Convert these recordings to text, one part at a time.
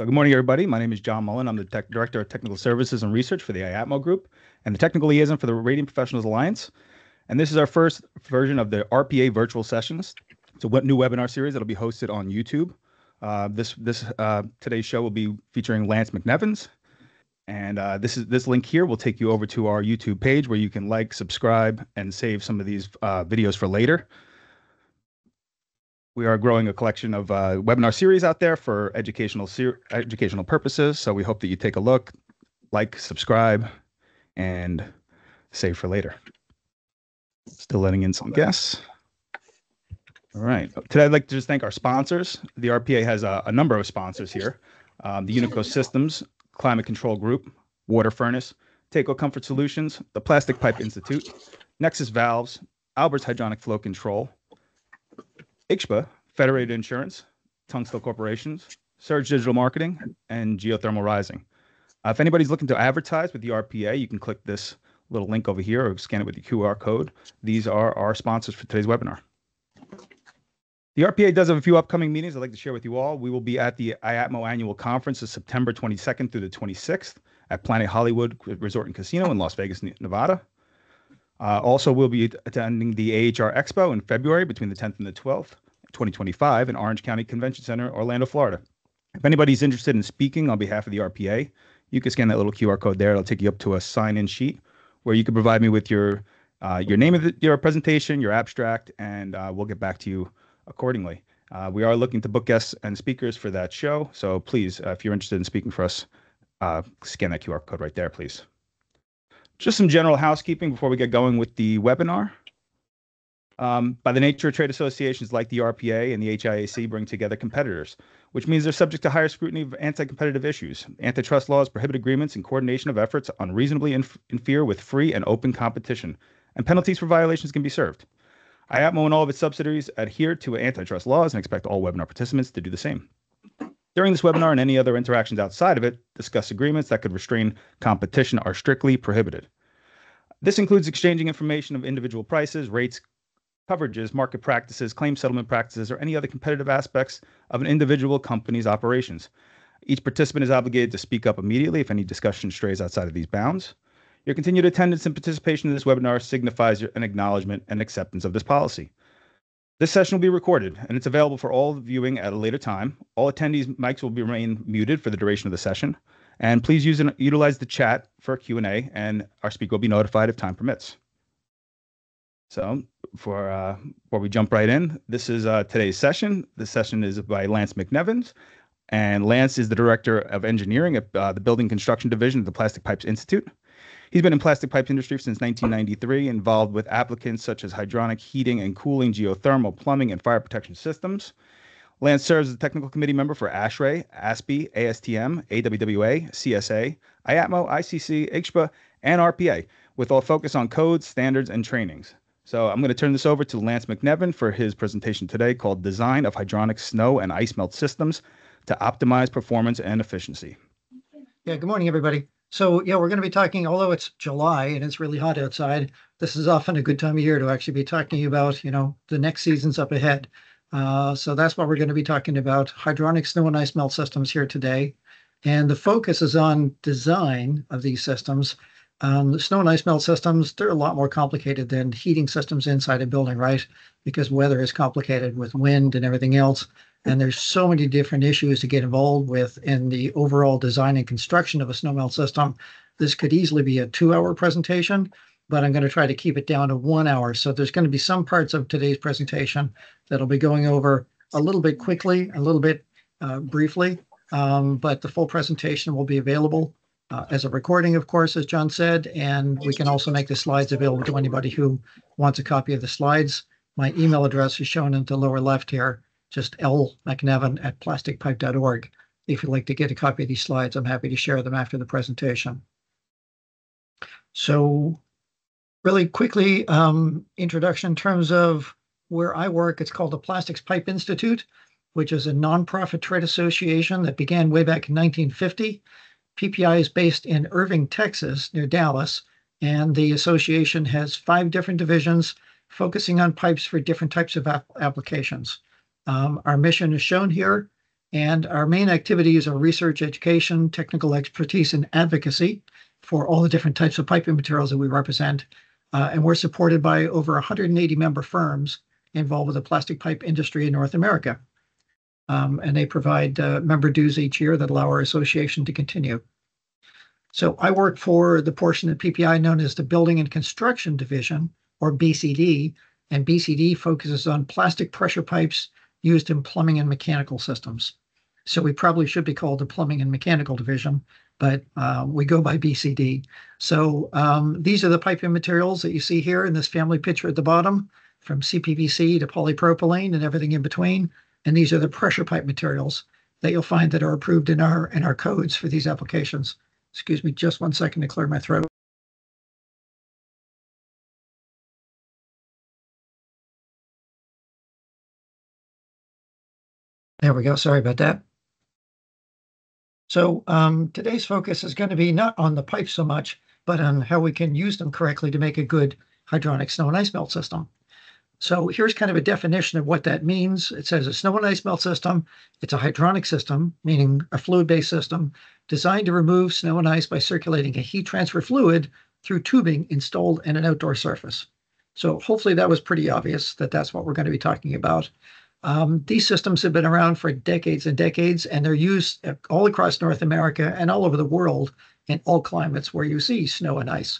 So good morning, everybody. My name is John Mullen. I'm the Director of Technical Services and Research for the IATMO Group and the Technical Liaison for the Radiant Professionals Alliance. And this is our first version of the RPA virtual sessions. It's a new webinar series that'll be hosted on YouTube. Today's show will be featuring Lance McNevins. And this link here will take you over to our YouTube page where you can like, subscribe, and save some of these videos for later. We are growing a collection of webinar series out there for educational purposes. So we hope that you take a look, like, subscribe, and save for later. Still letting in some guests. All right. Today, I'd like to just thank our sponsors. The RPA has a number of sponsors here. The Unico Systems, Climate Control Group, Water Furnace, Taco Comfort Solutions, the Plastic Pipe Institute, Nexus Valves, Albert's Hydronic Flow Control, ICSPA, Federated Insurance, Tungsteel Corporations, Surge Digital Marketing, and Geothermal Rising. If anybody's looking to advertise with the RPA, you can click this little link over here or scan it with the QR code. These are our sponsors for today's webinar. The RPA does have a few upcoming meetings I'd like to share with you all. We will be at the IATMO Annual Conference of September 22nd through the 26th at Planet Hollywood Resort and Casino in Las Vegas, Nevada. Also, we'll be attending the AHR Expo in February between the 10th and the 12th, 2025 in Orange County Convention Center, Orlando, Florida. If anybody's interested in speaking on behalf of the RPA, you can scan that little QR code there. It'll take you up to a sign-in sheet where you can provide me with your name of your presentation, your abstract, and we'll get back to you accordingly. We are looking to book guests and speakers for that show. So please, if you're interested in speaking for us, scan that QR code right there, please. Just some general housekeeping before we get going with the webinar. By the nature of trade associations like the RPA and the HIAC bring together competitors, which means they're subject to higher scrutiny of anti-competitive issues. Antitrust laws prohibit agreements and coordination of efforts unreasonably interfere with free and open competition, and penalties for violations can be served. IATMO and all of its subsidiaries adhere to antitrust laws and expect all webinar participants to do the same. During this webinar and any other interactions outside of it, discuss agreements that could restrain competition are strictly prohibited. This includes exchanging information of individual prices, rates, coverages, market practices, claim settlement practices, or any other competitive aspects of an individual company's operations. Each participant is obligated to speak up immediately if any discussion strays outside of these bounds. Your continued attendance and participation in this webinar signifies an acknowledgement and acceptance of this policy. This session will be recorded, and it's available for all viewing at a later time. All attendees' mics will remain muted for the duration of the session. And please utilize the chat for Q&A, and our speaker will be notified if time permits. So before we jump right in, this is today's session. This session is by Lance McNevins, and Lance is the Director of Engineering at the Building Construction Division of the Plastic Pipes Institute. He's been in plastic pipes industry since 1993, involved with applicants such as hydronic, heating and cooling, geothermal, plumbing, and fire protection systems. Lance serves as a technical committee member for ASHRAE, ASPE, ASTM, AWWA, CSA, IATMO, ICC, ICSPA, and RPA, with all focus on codes, standards, and trainings. So I'm going to turn this over to Lance McNevin for his presentation today called Design of Hydronic Snow and Ice Melt Systems to Optimize Performance and Efficiency. Yeah, good morning, everybody. So yeah, we're going to be talking, although it's July and it's really hot outside, this is often a good time of year to actually be talking about, the next season's up ahead. So that's what we're going to be talking about, hydronic snow and ice melt systems here today. And the focus is on design of these systems. The snow and ice melt systems, they're a lot more complicated than heating systems inside a building, right? Because weather is complicated with wind and everything else. And there's so many different issues to get involved with in the overall design and construction of a snow melt system. This could easily be a 2-hour presentation, but I'm going to try to keep it down to 1 hour. So there's going to be some parts of today's presentation that'll be going over a little bit quickly, a little bit briefly, but the full presentation will be available as a recording, of course, as John said, and we can also make the slides available to anybody who wants a copy of the slides. My email address is shown in the lower left here, just lmcnevin@plasticpipe.org. If you'd like to get a copy of these slides, I'm happy to share them after the presentation. So really quickly, introduction in terms of where I work, it's called the Plastics Pipe Institute, which is a nonprofit trade association that began way back in 1950. PPI is based in Irving, Texas, near Dallas, and the association has 5 different divisions focusing on pipes for different types of applications. Our mission is shown here, And our main activities are research, education, technical expertise, and advocacy for all the different types of piping materials that we represent. And we're supported by over 180 member firms involved with the plastic pipe industry in North America. And they provide member dues each year that allow our association to continue. So I work for the portion of PPI known as the Building and Construction Division, or BCD, and BCD focuses on plastic pressure pipes used in plumbing and mechanical systems. So we probably should be called the Plumbing and Mechanical Division, but we go by BCD. So these are the piping materials that you see here in this family picture at the bottom, from CPVC to polypropylene and everything in between. And these are the pressure pipe materials that you'll find that are approved in our codes for these applications. Excuse me just one second to clear my throat. There we go. Sorry about that. So today's focus is going to be not on the pipes so much, but on how we can use them correctly to make a good hydronic snow and ice melt system. So here's kind of a definition of what that means. It says a snow and ice melt system. It's a hydronic system, meaning a fluid-based system designed to remove snow and ice by circulating a heat transfer fluid through tubing installed in an outdoor surface. So hopefully that was pretty obvious that that's what we're going to be talking about. These systems have been around for decades and decades, and they're used all across North America and all over the world in all climates where you see snow and ice.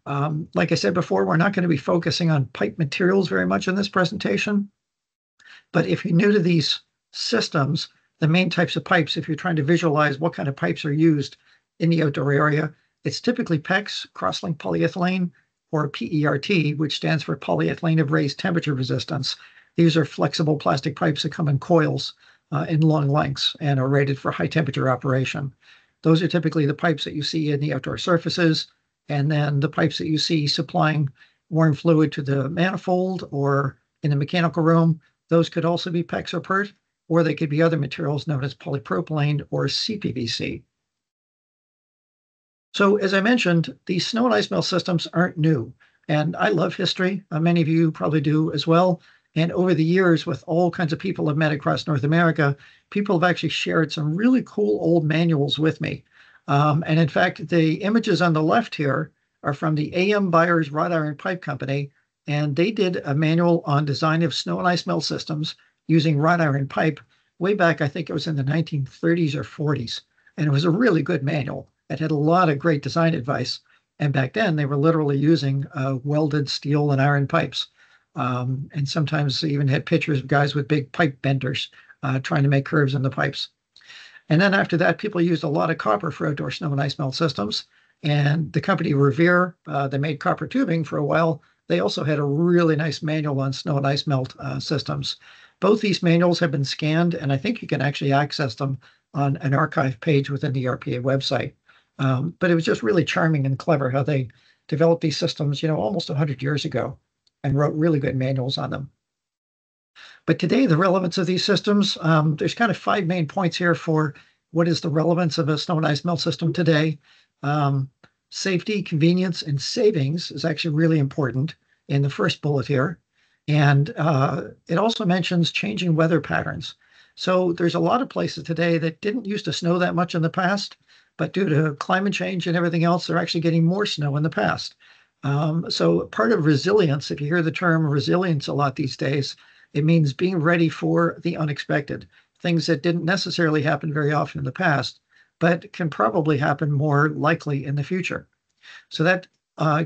Like I said before, we're not going to be focusing on pipe materials very much in this presentation. But if you're new to these systems, the main types of pipes, if you're trying to visualize what kind of pipes are used in the outdoor area, it's typically PEX, cross-linked polyethylene, or PERT, which stands for polyethylene of raised temperature resistance. These are flexible plastic pipes that come in coils in long lengths and are rated for high temperature operation. Those are typically the pipes that you see in the outdoor surfaces, and then the pipes that you see supplying warm fluid to the manifold or in the mechanical room. Those could also be PEX or PERT, or they could be other materials known as polypropylene or CPVC. So as I mentioned, these snow and ice melt systems aren't new. And I love history. Many of you probably do as well. And over the years, with all kinds of people I've met across North America, people have actually shared some really cool old manuals with me. And in fact, the images on the left here are from the A.M. Byers Wrought Iron Pipe Company. And they did a manual on design of snow and ice melt systems using wrought iron pipe way back, I think it was in the 1930s or 40s. And it was a really good manual. It had a lot of great design advice. And back then, they were literally using welded steel and iron pipes. And sometimes they even had pictures of guys with big pipe benders trying to make curves in the pipes. And then after that, people used a lot of copper for outdoor snow and ice melt systems. And the company Revere, they made copper tubing for a while. They also had a really nice manual on snow and ice melt systems. Both these manuals have been scanned, and I think you can actually access them on an archive page within the RPA website. But it was just really charming and clever how they developed these systems, almost 100 years ago, and wrote really good manuals on them. But today, the relevance of these systems, there's kind of 5 main points here for what is the relevance of a snow and ice melt system today. Safety, convenience, and savings is actually really important in the first bullet here. And it also mentions changing weather patterns. So there's a lot of places today that didn't used to snow that much in the past, but due to climate change and everything else, they're actually getting more snow in the past. So part of resilience, if you hear the term resilience a lot these days, it means being ready for the unexpected, things that didn't necessarily happen very often in the past, but can probably happen more likely in the future. So that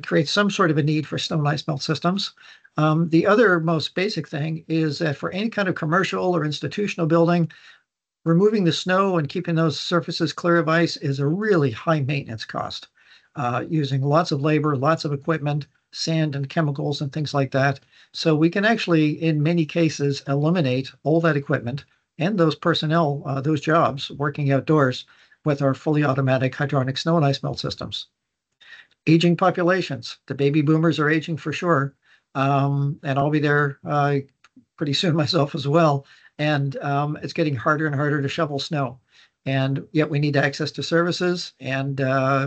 creates some sort of a need for snow and ice melt systems. The other most basic thing is that for any kind of commercial or institutional building, removing the snow and keeping those surfaces clear of ice is a really high maintenance cost. Using lots of labor, lots of equipment, sand and chemicals and things like that. So we can actually, in many cases, eliminate all that equipment and those personnel, those jobs working outdoors with our fully automatic hydronic snow and ice melt systems. Aging populations. The baby boomers are aging for sure. And I'll be there pretty soon myself as well. And it's getting harder and harder to shovel snow. And yet we need access to services, and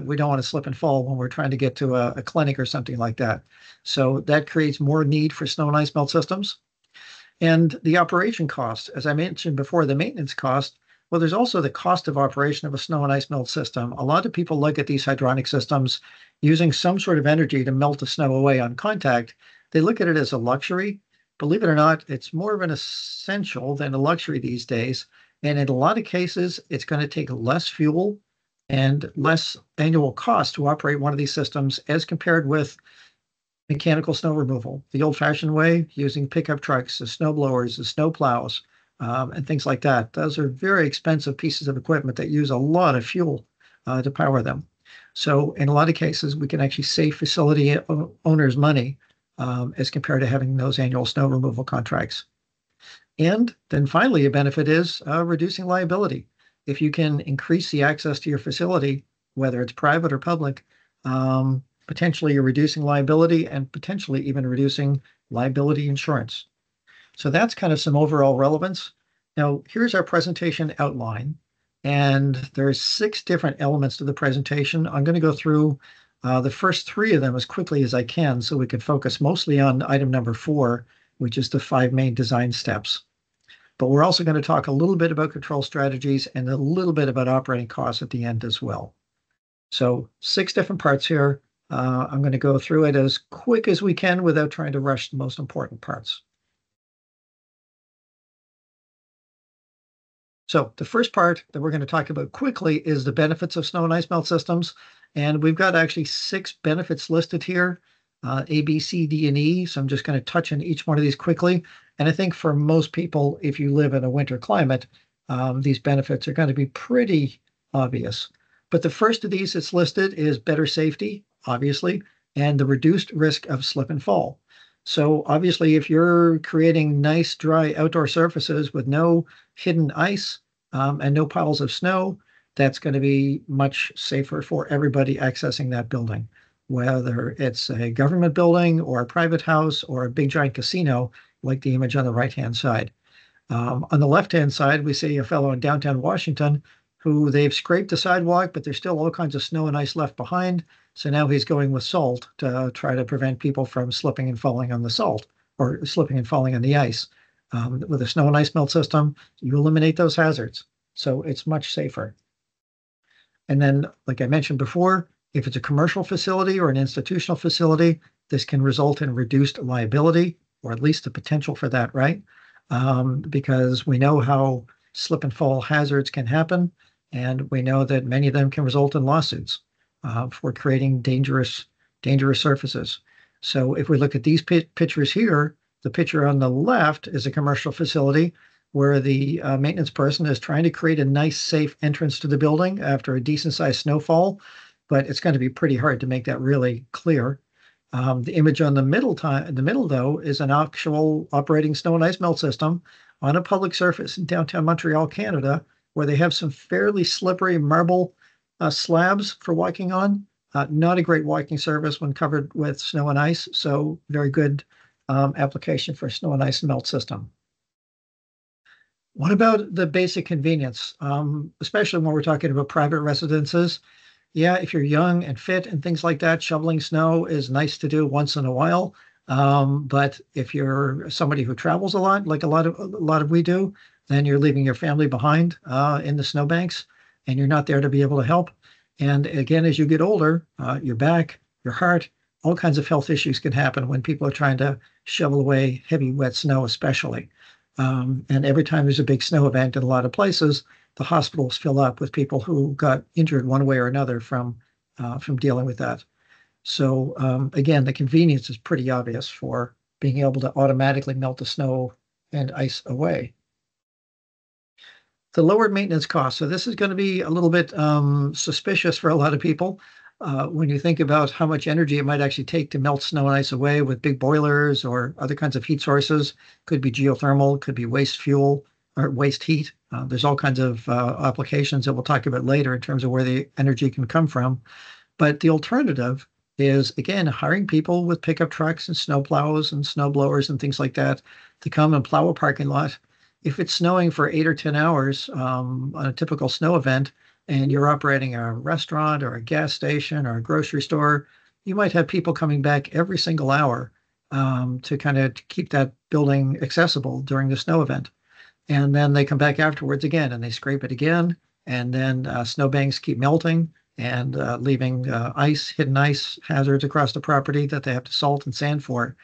we don't want to slip and fall when we're trying to get to a clinic or something like that. So that creates more need for snow and ice melt systems. And the operation cost, as I mentioned before, the maintenance cost, Well, there's also the cost of operation of a snow and ice melt system. A lot of people look at these hydronic systems using some sort of energy to melt the snow away on contact. They look at it as a luxury. Believe it or not, it's more of an essential than a luxury these days. And in a lot of cases, it's going to take less fuel and less annual cost to operate one of these systems as compared with mechanical snow removal, the old-fashioned way, using pickup trucks, the snow blowers, the snow plows, and things like that. Those are very expensive pieces of equipment that use a lot of fuel to power them. So in a lot of cases, we can actually save facility owners money as compared to having those annual snow removal contracts. And then finally, a benefit is reducing liability. If you can increase the access to your facility, whether it's private or public, potentially you're reducing liability and potentially even reducing liability insurance. So that's kind of some overall relevance. Now, here's our presentation outline. And there's 6 different elements to the presentation. I'm going to go through the first 3 of them as quickly as I can so we can focus mostly on item number 4, which is the 5 main design steps. But we're also going to talk a little bit about control strategies and a little bit about operating costs at the end as well. So 6 different parts here. I'm going to go through it as quick as we can without trying to rush the most important parts. So the first part that we're going to talk about quickly is the benefits of snow and ice melt systems. And we've got actually 6 benefits listed here, A, B, C, D, and E. So I'm just going to touch on each one of these quickly. And I think for most people, if you live in a winter climate, these benefits are going to be pretty obvious. But the first of these that's listed is better safety, obviously, and the reduced risk of slip and fall. So obviously, if you're creating nice, dry outdoor surfaces with no hidden ice and no piles of snow, that's going to be much safer for everybody accessing that building, whether it's a government building or a private house or a big giant casino, like the image on the right-hand side. On the left-hand side, we see a fellow in downtown Washington who they've scraped the sidewalk, but there's still all kinds of snow and ice left behind. So now he's going with salt to try to prevent people from slipping and falling on the salt or slipping and falling on the ice. With a snow and ice melt system, you eliminate those hazards. So it's much safer. And then, like I mentioned before, if it's a commercial facility or an institutional facility, this can result in reduced liability, or at least the potential for that, right? Because we know how slip and fall hazards can happen, and we know that many of them can result in lawsuits for creating dangerous surfaces. So if we look at these pictures here, the picture on the left is a commercial facility where the maintenance person is trying to create a nice, safe entrance to the building after a decent-sized snowfall, but it's going to be pretty hard to make that really clear. The image on the middle, though, is an actual operating snow and ice melt system on a public surface in downtown Montreal, Canada, where they have some fairly slippery marble slabs for walking on. Not a great walking surface when covered with snow and ice, so very good application for a snow and ice melt system. What about the basic convenience, especially when we're talking about private residences? Yeah, if you're young and fit and things like that, shoveling snow is nice to do once in a while. But if you're somebody who travels a lot, like a lot of we do, then you're leaving your family behind in the snowbanks, and you're not there to be able to help. And again, as you get older, your back, your heart, all kinds of health issues can happen when people are trying to shovel away heavy, wet snow, especially. And every time there's a big snow event in a lot of places, the hospitals fill up with people who got injured one way or another from dealing with that. So again, the convenience is pretty obvious for being able to automatically melt the snow and ice away. The lowered maintenance cost. So this is going to be a little bit suspicious for a lot of people when you think about how much energy it might actually take to melt snow and ice away with big boilers or other kinds of heat sources. Could be geothermal, could be waste fuel or waste heat. There's all kinds of applications that we'll talk about later in terms of where the energy can come from. But the alternative is, again, hiring people with pickup trucks and snow plows and snow blowers and things like that to come and plow a parking lot. If it's snowing for 8 or 10 hours on a typical snow event, and you're operating a restaurant or a gas station or a grocery store, you might have people coming back every single hour to kind of keep that building accessible during the snow event. And then they come back afterwards again and they scrape it again. And then snowbanks keep melting and leaving hidden ice hazards across the property that they have to salt and sand for.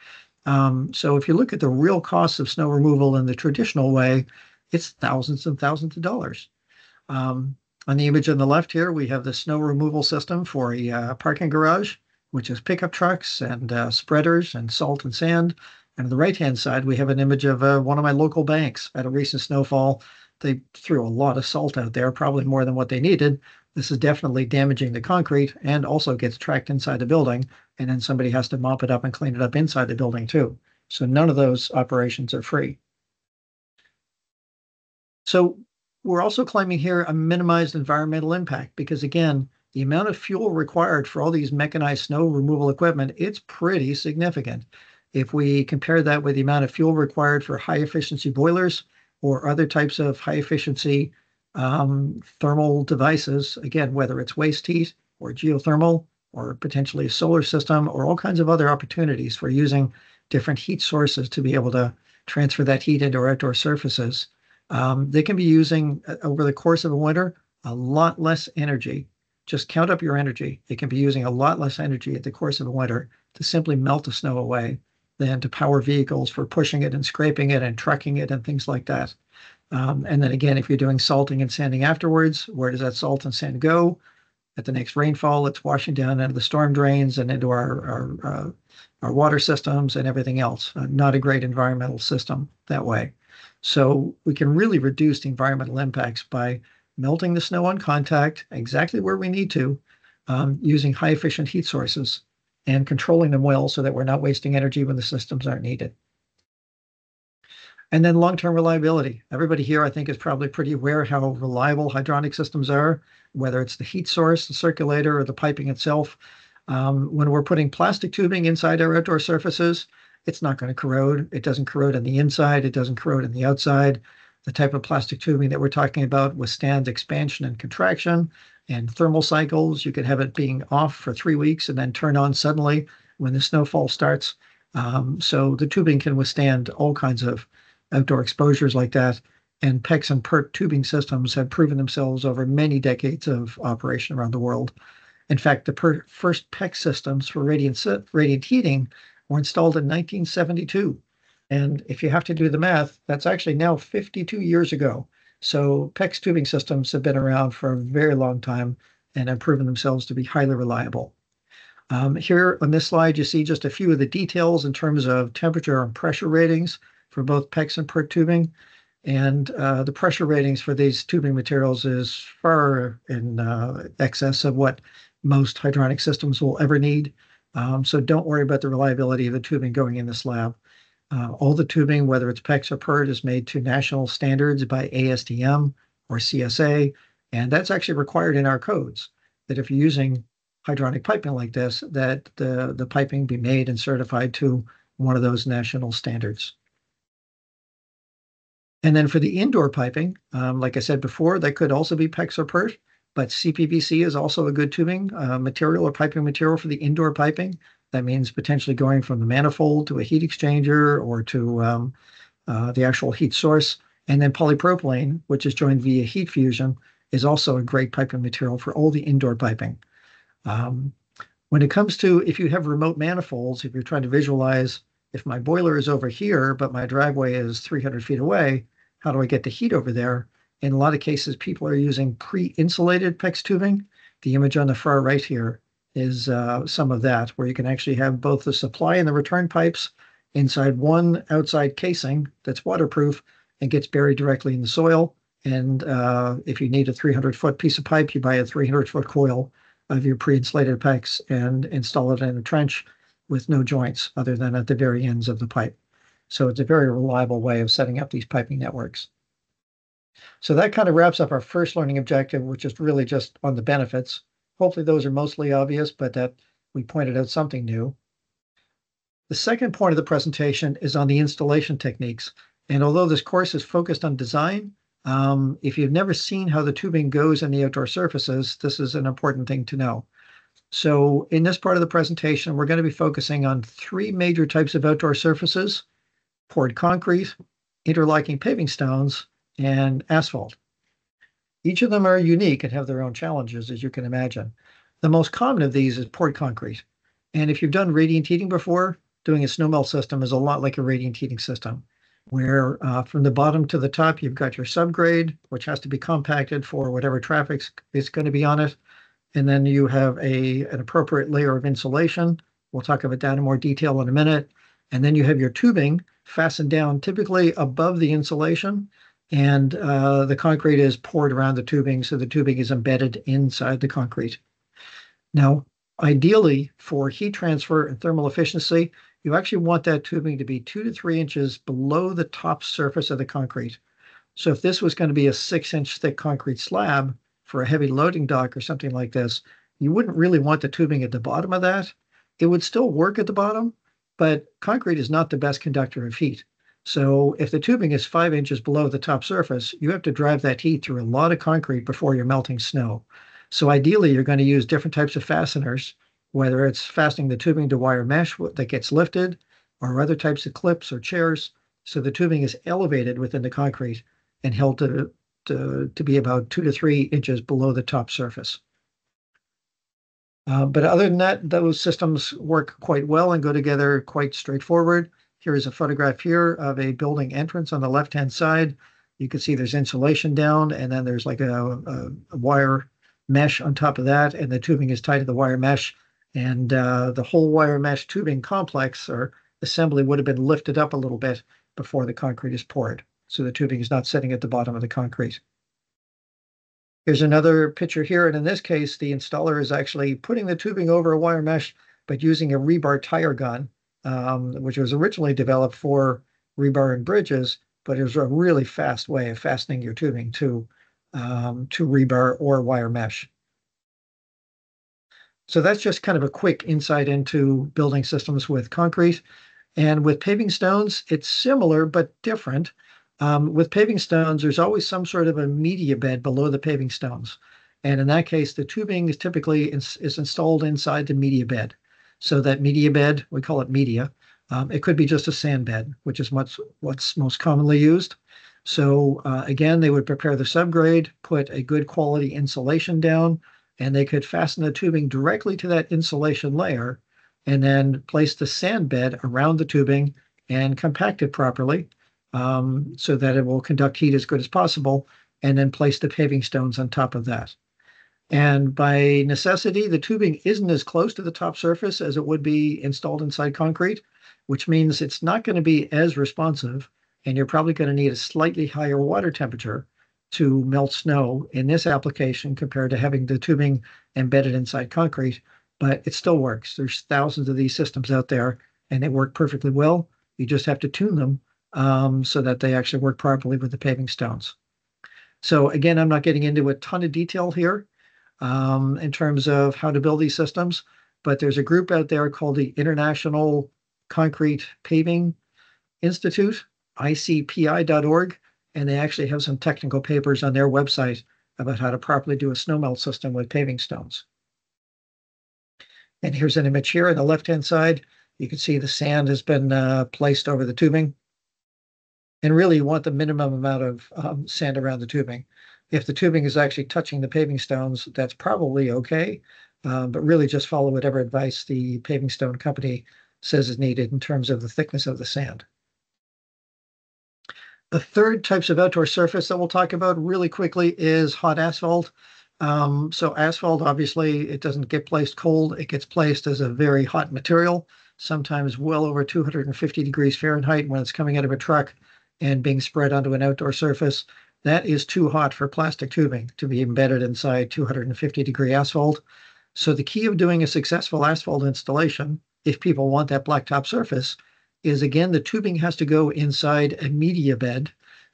So if you look at the real costs of snow removal in the traditional way, it's thousands and thousands of dollars. Um, on the image on the left here, we have the snow removal system for a parking garage, which is pickup trucks and spreaders and salt and sand. And on the right-hand side, we have an image of one of my local banks. At a recent snowfall, they threw a lot of salt out there, probably more than what they needed. This is definitely damaging the concrete and also gets tracked inside the building. And then somebody has to mop it up and clean it up inside the building too. So none of those operations are free. So we're also claiming here a minimized environmental impact because, again, the amount of fuel required for all these mechanized snow removal equipment, it's pretty significant. If we compare that with the amount of fuel required for high efficiency boilers or other types of high efficiency thermal devices, again, whether it's waste heat or geothermal or potentially a solar system or all kinds of other opportunities for using different heat sources to be able to transfer that heat into our outdoor surfaces. They can be using over the course of a winter a lot less energy. Just count up your energy. They can be using a lot less energy at the course of a winter to simply melt the snow away than to power vehicles for pushing it and scraping it and trucking it and things like that. And then again, if you're doing salting and sanding afterwards, where does that salt and sand go? At the next rainfall, it's washing down into the storm drains and into our water systems and everything else. Not a great environmental system that way. So we can really reduce the environmental impacts by melting the snow on contact exactly where we need to, using high efficient heat sources and controlling them well so that we're not wasting energy when the systems aren't needed. And then long-term reliability. Everybody here, I think, is probably pretty aware how reliable hydronic systems are, whether it's the heat source, the circulator, or the piping itself. When we're putting plastic tubing inside our outdoor surfaces, it's not going to corrode. It doesn't corrode on the inside. It doesn't corrode on the outside. The type of plastic tubing that we're talking about withstands expansion and contraction and thermal cycles. You could have it being off for 3 weeks and then turn on suddenly when the snowfall starts. So the tubing can withstand all kinds of outdoor exposures like that. And PEX and PERT tubing systems have proven themselves over many decades of operation around the world. In fact, the first PEX systems for radiant heating were installed in 1972. And if you have to do the math, that's actually now 52 years ago. So PEX tubing systems have been around for a very long time and have proven themselves to be highly reliable. Here on this slide, you see just a few of the details in terms of temperature and pressure ratings for both PEX and PERT tubing. And the pressure ratings for these tubing materials is far in excess of what most hydronic systems will ever need. So don't worry about the reliability of the tubing going in this lab. All the tubing, whether it's PEX or PERT, is made to national standards by ASTM or CSA, and that's actually required in our codes, that if you're using hydronic piping like this, that the piping be made and certified to one of those national standards. And then for the indoor piping, like I said before, that could also be PEX or PERT, but CPVC is also a good tubing material or piping material for the indoor piping. That means potentially going from the manifold to a heat exchanger or to the actual heat source. And then polypropylene, which is joined via heat fusion, is also a great piping material for all the indoor piping. When it comes to if you have remote manifolds, if you're trying to visualize if my boiler is over here, but my driveway is 300 feet away, how do I get the heat over there? In a lot of cases, people are using pre-insulated PEX tubing. The image on the far right here is some of that, where you can actually have both the supply and the return pipes inside one outside casing that's waterproof and gets buried directly in the soil. And if you need a 300-foot piece of pipe, you buy a 300-foot coil of your pre-insulated PEX and install it in a trench with no joints other than at the very ends of the pipe. So it's a very reliable way of setting up these piping networks. So that kind of wraps up our first learning objective, which is really just on the benefits. Hopefully those are mostly obvious, but that we pointed out something new. The second point of the presentation is on the installation techniques. And although this course is focused on design, if you've never seen how the tubing goes in the outdoor surfaces, this is an important thing to know. So in this part of the presentation, we're going to be focusing on 3 major types of outdoor surfaces: poured concrete, interlocking paving stones, and asphalt. Each of them are unique and have their own challenges, as you can imagine. The most common of these is poured concrete. And if you've done radiant heating before, doing a snow melt system is a lot like a radiant heating system, where from the bottom to the top, you've got your subgrade, which has to be compacted for whatever traffic is going to be on it. And then you have an appropriate layer of insulation. We'll talk about that in more detail in a minute. And then you have your tubing fastened down typically above the insulation, and the concrete is poured around the tubing, so the tubing is embedded inside the concrete. Now, ideally, for heat transfer and thermal efficiency, you actually want that tubing to be 2 to 3 inches below the top surface of the concrete. So if this was going to be a 6-inch thick concrete slab for a heavy loading dock or something like this, you wouldn't really want the tubing at the bottom of that. It would still work at the bottom, but concrete is not the best conductor of heat. So if the tubing is 5 inches below the top surface, you have to drive that heat through a lot of concrete before you're melting snow. So ideally, you're going to use different types of fasteners, whether it's fastening the tubing to wire mesh that gets lifted, or other types of clips or chairs, so the tubing is elevated within the concrete and held to be about 2 to 3 inches below the top surface. But other than that, those systems work quite well and go together quite straightforward. Here is a photograph here of a building entrance on the left-hand side. You can see there's insulation down, and then there's like a wire mesh on top of that, and the tubing is tied to the wire mesh. And the whole wire mesh tubing complex or assembly would have been lifted up a little bit before the concrete is poured. So the tubing is not sitting at the bottom of the concrete. Here's another picture here, and in this case, the installer is actually putting the tubing over a wire mesh, but using a rebar tire gun, which was originally developed for rebar and bridges, but it was a really fast way of fastening your tubing to rebar or wire mesh. So that's just kind of a quick insight into building systems with concrete. And with paving stones, it's similar but different. With paving stones, there's always some sort of a media bed below the paving stones. And in that case, the tubing is typically is installed inside the media bed. So that media bed, we call it media. It could be just a sand bed, which is what's most commonly used. So again, they would prepare the subgrade, put a good quality insulation down, and they could fasten the tubing directly to that insulation layer, and then place the sand bed around the tubing and compact it properly, so that it will conduct heat as good as possible, and then place the paving stones on top of that. And by necessity, the tubing isn't as close to the top surface as it would be installed inside concrete, which means it's not going to be as responsive, and you're probably going to need a slightly higher water temperature to melt snow in this application compared to having the tubing embedded inside concrete, but it still works. There's thousands of these systems out there, and they work perfectly well. You just have to tune them so that they actually work properly with the paving stones. So again, I'm not getting into a ton of detail here in terms of how to build these systems, but there's a group out there called the International Concrete Paving Institute, icpi.org, and they actually have some technical papers on their website about how to properly do a snow melt system with paving stones. And here's an image here on the left-hand side. You can see the sand has been placed over the tubing. And really, you want the minimum amount of sand around the tubing. If the tubing is actually touching the paving stones, that's probably okay. But really just follow whatever advice the paving stone company says is needed in terms of the thickness of the sand. The third types of outdoor surface that we'll talk about really quickly is hot asphalt. So asphalt, obviously, it doesn't get placed cold. It gets placed as a very hot material, sometimes well over 250 degrees Fahrenheit when it's coming out of a truck and being spread onto an outdoor surface. That is too hot for plastic tubing to be embedded inside 250-degree asphalt. So the key of doing a successful asphalt installation, if people want that blacktop surface, is again, the tubing has to go inside a media bed.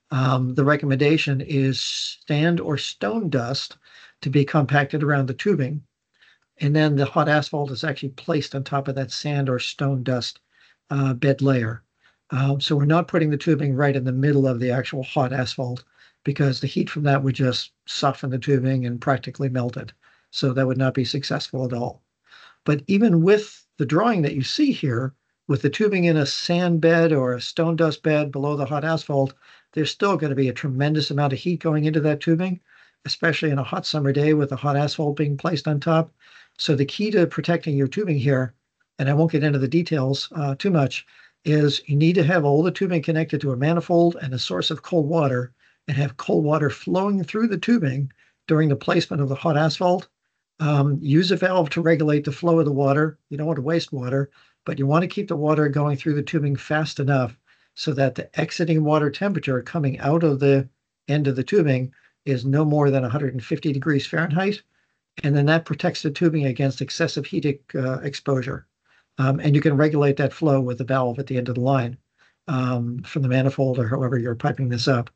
The recommendation is sand or stone dust to be compacted around the tubing. And then the hot asphalt is actually placed on top of that sand or stone dust bed layer. So we're not putting the tubing right in the middle of the actual hot asphalt, because the heat from that would just soften the tubing and practically melt it. So that would not be successful at all. But even with the drawing that you see here, with the tubing in a sand bed or a stone dust bed below the hot asphalt, there's still going to be a tremendous amount of heat going into that tubing, especially in a hot summer day with the hot asphalt being placed on top. So the key to protecting your tubing here, and I won't get into the details too much, is you need to have all the tubing connected to a manifold and a source of cold water, and have cold water flowing through the tubing during the placement of the hot asphalt. Use a valve to regulate the flow of the water. You don't want to waste water, but you want to keep the water going through the tubing fast enough so that the exiting water temperature coming out of the end of the tubing is no more than 150 degrees Fahrenheit. And then that protects the tubing against excessive heat exposure. And you can regulate that flow with the valve at the end of the line from the manifold or however you're piping this up.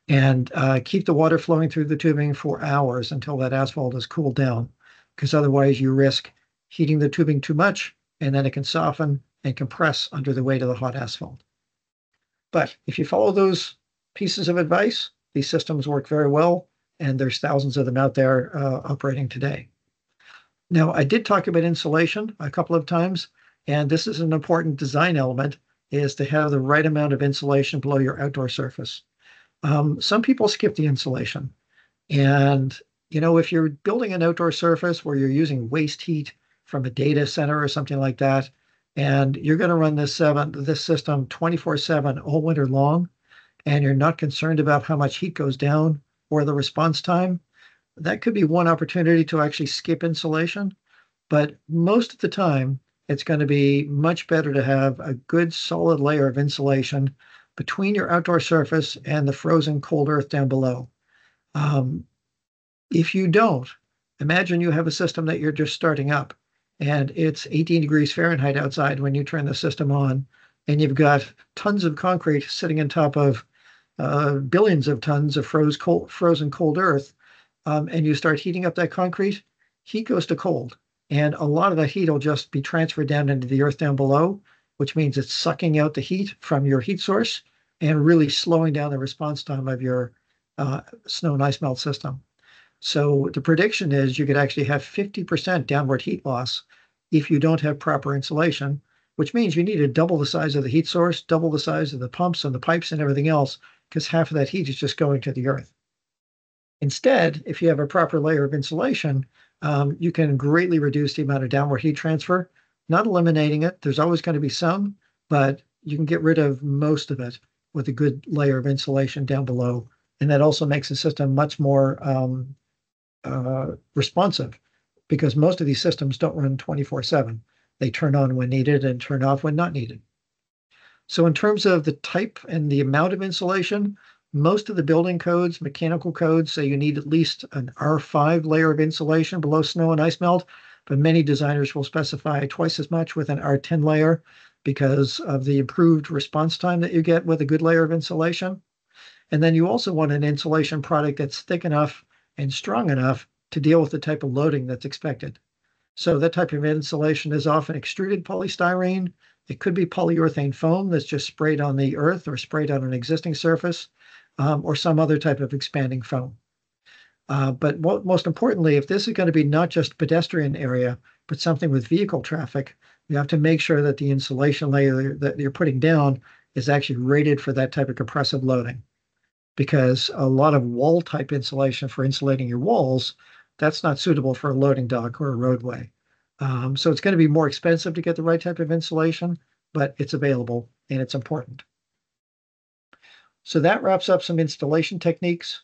And keep the water flowing through the tubing for hours until that asphalt is cooled down, because otherwise you risk heating the tubing too much, and then it can soften and compress under the weight of the hot asphalt. But if you follow those pieces of advice, these systems work very well, and there's thousands of them out there operating today. Now, I did talk about insulation a couple of times, and this is an important design element, is to have the right amount of insulation below your outdoor surface. Some people skip the insulation. And, if you're building an outdoor surface where you're using waste heat from a data center or something like that, and you're going to run this system 24/7 all winter long, and you're not concerned about how much heat goes down or the response time, that could be one opportunity to actually skip insulation. But most of the time, it's going to be much better to have a good solid layer of insulation between your outdoor surface and the frozen cold earth down below. If you don't, imagine you have a system that you're just starting up and it's 18 degrees Fahrenheit outside when you turn the system on, and you've got tons of concrete sitting on top of billions of tons of frozen cold earth, and you start heating up that concrete, heat goes to cold. And a lot of that heat will just be transferred down into the earth down below, which means it's sucking out the heat from your heat source and really slowing down the response time of your snow and ice melt system. So the prediction is you could actually have 50% downward heat loss if you don't have proper insulation, which means you need to double the size of the heat source, double the size of the pumps and the pipes and everything else, because half of that heat is just going to the earth. Instead, if you have a proper layer of insulation, you can greatly reduce the amount of downward heat transfer, not eliminating it. There's always going to be some, but you can get rid of most of it with a good layer of insulation down below. And that also makes the system much more responsive, because most of these systems don't run 24/7. They turn on when needed and turn off when not needed. So in terms of the type and the amount of insulation, most of the building codes, mechanical codes, say you need at least an R5 layer of insulation below snow and ice melt, but many designers will specify twice as much with an R10 layer because of the improved response time that you get with a good layer of insulation. And then you also want an insulation product that's thick enough and strong enough to deal with the type of loading that's expected. So that type of insulation is often extruded polystyrene. It could be polyurethane foam that's just sprayed on the earth or sprayed on an existing surface, or some other type of expanding foam. But most importantly, if this is going to be not just pedestrian area, but something with vehicle traffic, you have to make sure that the insulation layer that you're putting down is actually rated for that type of compressive loading. Because a lot of wall type insulation for insulating your walls, that's not suitable for a loading dock or a roadway. So it's going to be more expensive to get the right type of insulation, but it's available and it's important. So that wraps up some installation techniques.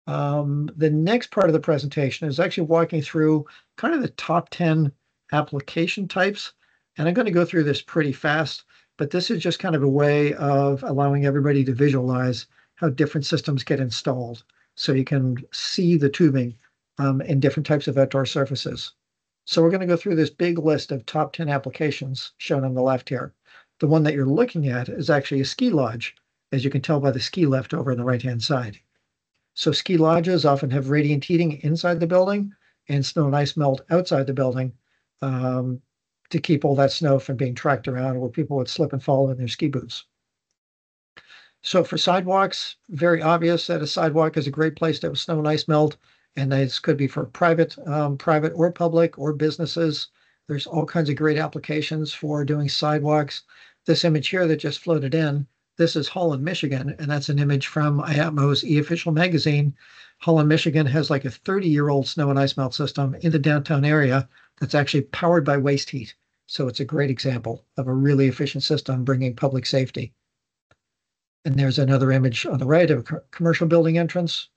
The next part of the presentation is actually walking through kind of the top 10 application types. And I'm going to go through this pretty fast, but this is just kind of a way of allowing everybody to visualize how different systems get installed, so you can see the tubing in different types of outdoor surfaces. So we're going to go through this big list of top 10 applications shown on the left here. The one that you're looking at is actually a ski lodge, as you can tell by the ski lift over on the right-hand side. So ski lodges often have radiant heating inside the building and snow and ice melt outside the building to keep all that snow from being tracked around where people would slip and fall in their ski boots. So for sidewalks, very obvious that a sidewalk is a great place to have snow and ice melt, and this could be for private or public or businesses. There's all kinds of great applications for doing sidewalks. This image here that just floated in, this is Holland, Michigan, and that's an image from IATMO's e-official magazine. Holland, Michigan has like a 30-year-old snow and ice melt system in the downtown area that's actually powered by waste heat. So it's a great example of a really efficient system bringing public safety. And there's another image on the right of a commercial building entrance.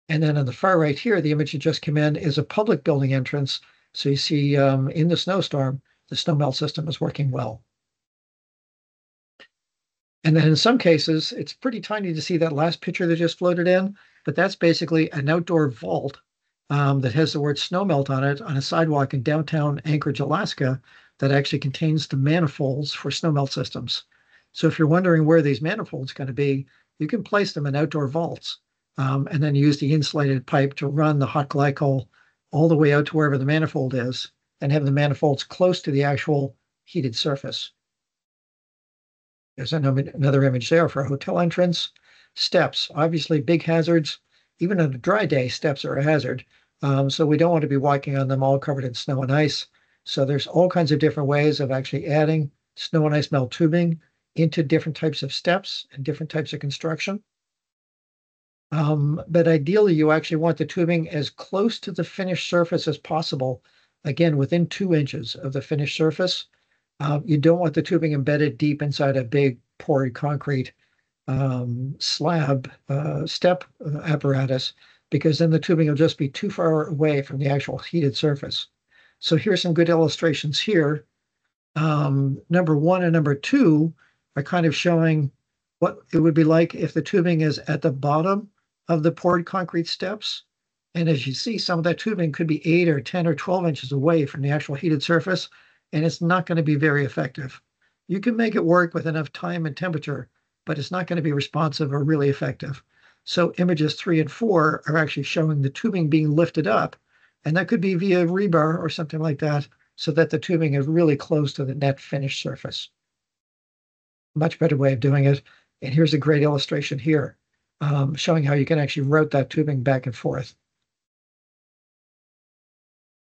And then on the far right here, the image that just came in is a public building entrance. So you see in the snowstorm, the snow melt system is working well. And then in some cases, it's pretty tiny to see that last picture that just floated in, but that's basically an outdoor vault that has the word snow melt on it on a sidewalk in downtown Anchorage, Alaska, that actually contains the manifolds for snow melt systems. So if you're wondering where these manifolds are going to be, you can place them in outdoor vaults and then use the insulated pipe to run the hot glycol all the way out to wherever the manifold is and have the manifolds close to the actual heated surface. There's another image there for a hotel entrance. Steps, obviously big hazards. Even on a dry day, steps are a hazard. So we don't want to be walking on them all covered in snow and ice. So there's all kinds of different ways of actually adding snow and ice melt tubing into different types of steps and different types of construction. But ideally, you actually want the tubing as close to the finished surface as possible. Again, within 2 inches of the finished surface. You don't want the tubing embedded deep inside a big poured concrete slab step apparatus, because then the tubing will just be too far away from the actual heated surface. So here's some good illustrations here. Number 1 and number 2 are kind of showing what it would be like if the tubing is at the bottom of the poured concrete steps. And as you see, some of that tubing could be 8 or 10 or 12 inches away from the actual heated surface, and it's not going to be very effective. You can make it work with enough time and temperature, but it's not going to be responsive or really effective. So images 3 and 4 are actually showing the tubing being lifted up, and that could be via rebar or something like that, so that the tubing is really close to the net finished surface. Much better way of doing it. And here's a great illustration here, showing how you can actually route that tubing back and forth.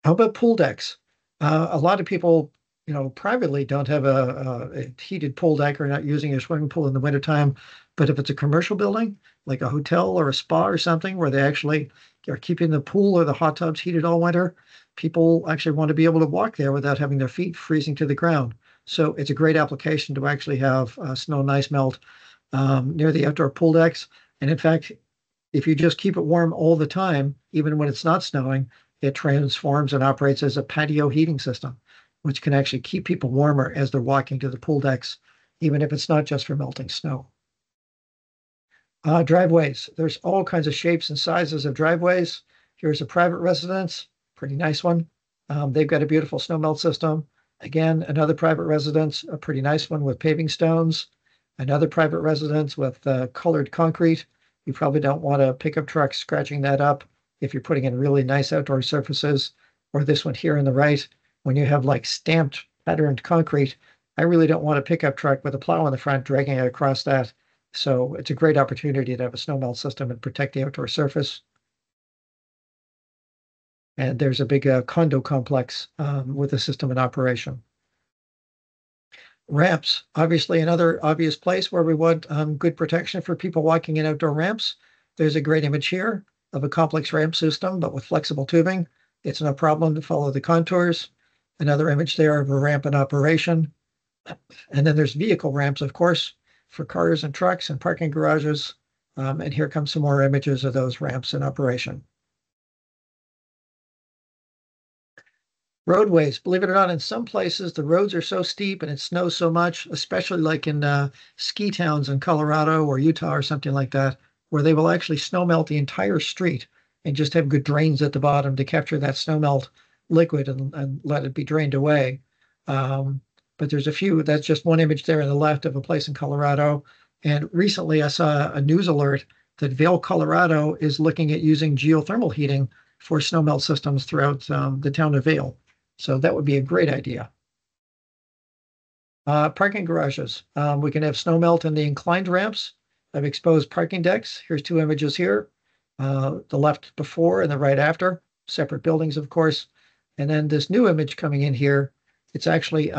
How about pool decks? A lot of people, privately don't have a heated pool deck or not using a swimming pool in the wintertime. But if it's a commercial building, like a hotel or a spa or something, where they actually are keeping the pool or the hot tubs heated all winter, people actually want to be able to walk there without having their feet freezing to the ground. So it's a great application to actually have snow and ice melt near the outdoor pool decks. And in fact, if you just keep it warm all the time, even when it's not snowing, it transforms and operates as a patio heating system, which can actually keep people warmer as they're walking to the pool decks, even if it's not just for melting snow. Driveways. There's all kinds of shapes and sizes of driveways. Here's a private residence, pretty nice one. They've got a beautiful snow melt system. Again, another private residence, a pretty nice one with paving stones. Another private residence with colored concrete. You probably don't want a pickup truck scratching that up if you're putting in really nice outdoor surfaces. Or this one here on the right, when you have like stamped patterned concrete, I really don't want a pickup truck with a plow on the front dragging it across that. So it's a great opportunity to have a snow melt system and protect the outdoor surface. And there's a big condo complex with the system in operation. Ramps, obviously another obvious place where we want good protection for people walking in outdoor ramps. There's a great image here of a complex ramp system, but with flexible tubing. It's no problem to follow the contours. Another image there of a ramp in operation. And then there's vehicle ramps, of course, for cars and trucks and parking garages. And here come some more images of those ramps in operation. Roadways, believe it or not, in some places the roads are so steep and it snows so much, especially like in ski towns in Colorado or Utah or something like that, where they will actually snow melt the entire street and just have good drains at the bottom to capture that snow melt liquid and let it be drained away. But there's a few, that's just one image there on the left of a place in Colorado. And recently I saw a news alert that Vail, Colorado is looking at using geothermal heating for snow melt systems throughout the town of Vail. So that would be a great idea. Parking garages. We can have snow melt in the inclined ramps of exposed parking decks. Here's 2 images here. The left before and the right after. Separate buildings, of course. And then this new image coming in here, it's actually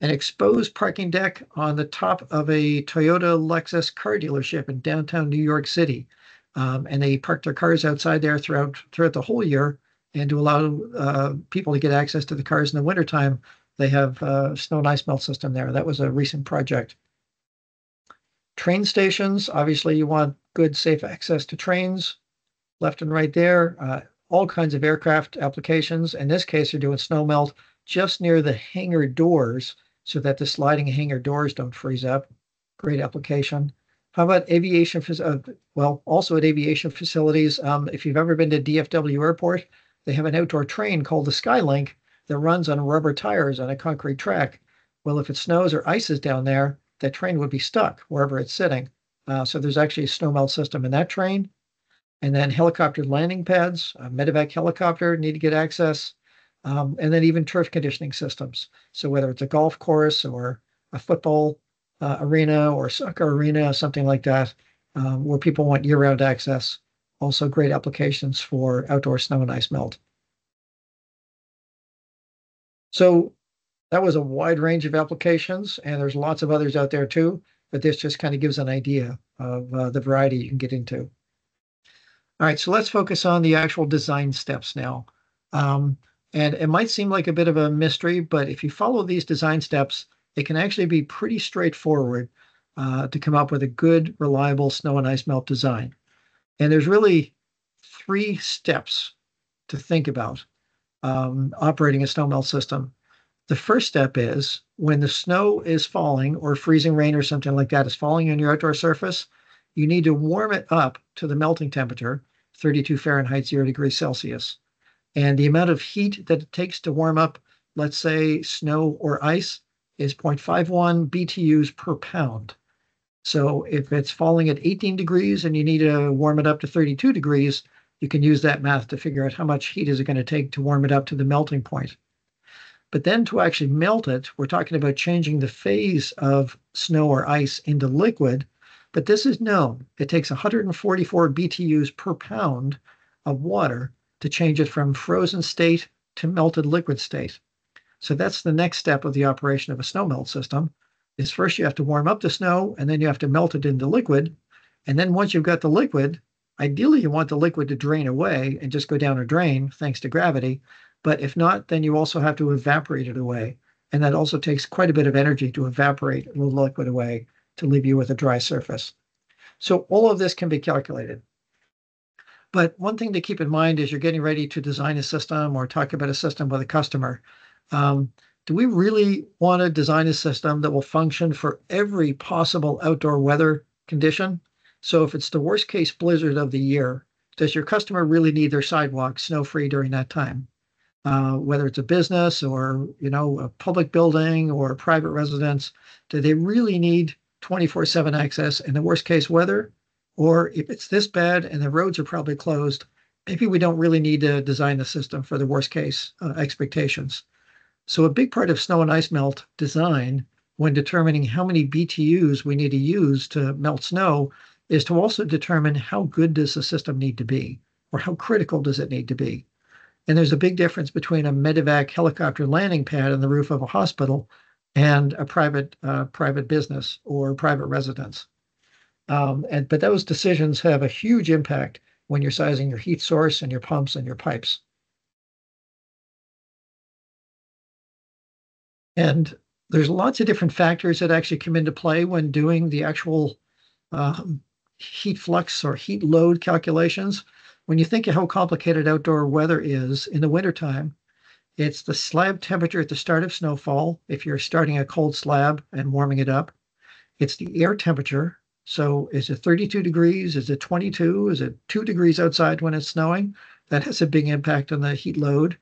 an exposed parking deck on the top of a Toyota Lexus car dealership in downtown New York City. And they park their cars outside there throughout the whole year. And to allow people to get access to the cars in the wintertime, they have a snow and ice melt system there. That was a recent project. Train stations, obviously, you want good, safe access to trains left and right there. All kinds of aircraft applications. In this case, they're doing snow melt just near the hangar doors so that the sliding hangar doors don't freeze up. Great application. How about aviation? Well, also at aviation facilities, if you've ever been to DFW Airport, they have an outdoor train called the Skylink that runs on rubber tires on a concrete track. Well, if it snows or ices down there, that train would be stuck wherever it's sitting. So there's actually a snow melt system in that train. And then helicopter landing pads, a medevac helicopter need to get access, and then even turf conditioning systems. So whether it's a golf course or a football arena or soccer arena, something like that, where people want year-round access, also great applications for outdoor snow and ice melt. So that was a wide range of applications, and there's lots of others out there too, but this just kind of gives an idea of the variety you can get into. All right, so let's focus on the actual design steps now. And it might seem like a bit of a mystery, but if you follow these design steps, it can actually be pretty straightforward to come up with a good, reliable snow and ice melt design. And there's really 3 steps to think about operating a snow melt system. The first step is when the snow is falling or freezing rain or something like that is falling on your outdoor surface, you need to warm it up to the melting temperature, 32 Fahrenheit, 0 degrees Celsius. And the amount of heat that it takes to warm up, let's say, snow or ice, is 0.51 BTUs per pound. So if it's falling at 18 degrees and you need to warm it up to 32 degrees, you can use that math to figure out how much heat is it going to take to warm it up to the melting point. But then to actually melt it, we're talking about changing the phase of snow or ice into liquid. But this is known. It takes 144 BTUs per pound of water to change it from frozen state to melted liquid state. So that's the next step of the operation of a snow melt system. Is first you have to warm up the snow and then you have to melt it into liquid. And then once you've got the liquid, ideally you want the liquid to drain away and just go down a drain thanks to gravity. But if not, then you also have to evaporate it away. And that also takes quite a bit of energy to evaporate the liquid away to leave you with a dry surface. So all of this can be calculated. But one thing to keep in mind as you're getting ready to design a system or talk about a system with a customer, do we really want to design a system that will function for every possible outdoor weather condition? So if it's the worst case blizzard of the year, does your customer really need their sidewalk snow-free during that time? Whether it's a business or a public building or a private residence, do they really need 24/7 access in the worst case weather? Or if it's this bad and the roads are probably closed, maybe we don't really need to design the system for the worst case expectations. So a big part of snow and ice melt design when determining how many BTUs we need to use to melt snow is to also determine how good does the system need to be or how critical does it need to be. And there's a big difference between a medevac helicopter landing pad on the roof of a hospital and a private business or private residence. But those decisions have a huge impact when you're sizing your heat source and your pumps and your pipes. And there's lots of different factors that actually come into play when doing the actual heat flux or heat load calculations. When you think of how complicated outdoor weather is in the wintertime, it's the slab temperature at the start of snowfall, if you're starting a cold slab and warming it up. It's the air temperature. So is it 32 degrees? Is it 22? Is it 2 degrees outside when it's snowing? That has a big impact on the heat load.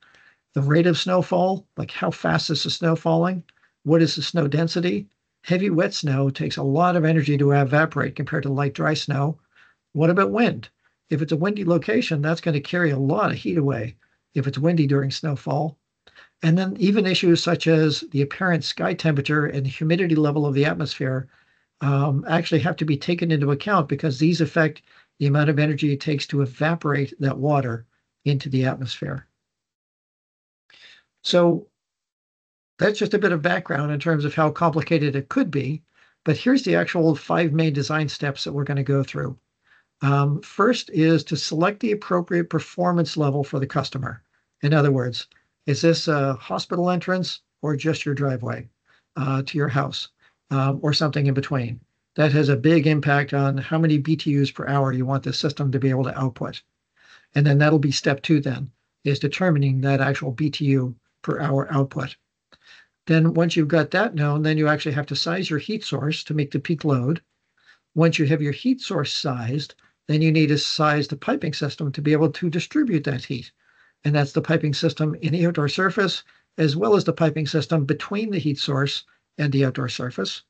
The rate of snowfall, like how fast is the snow falling? What is the snow density? Heavy wet snow takes a lot of energy to evaporate compared to light dry snow. What about wind? If it's a windy location, that's going to carry a lot of heat away if it's windy during snowfall. And then even issues such as the apparent sky temperature and the humidity level of the atmosphere actually have to be taken into account because these affect the amount of energy it takes to evaporate that water into the atmosphere. So That's just a bit of background in terms of how complicated it could be. But here's the actual 5 main design steps that we're going to go through. First is to select the appropriate performance level for the customer. In other words, is this a hospital entrance or just your driveway to your house or something in between? That has a big impact on how many BTUs per hour you want the system to be able to output. And then that'll be step 2 then, is determining that actual BTU per hour output. Then once you've got that known, then you actually have to size your heat source to make the peak load. Once you have your heat source sized, then you need to size the piping system to be able to distribute that heat. And that's the piping system in the outdoor surface, as well as the piping system between the heat source and the outdoor surface.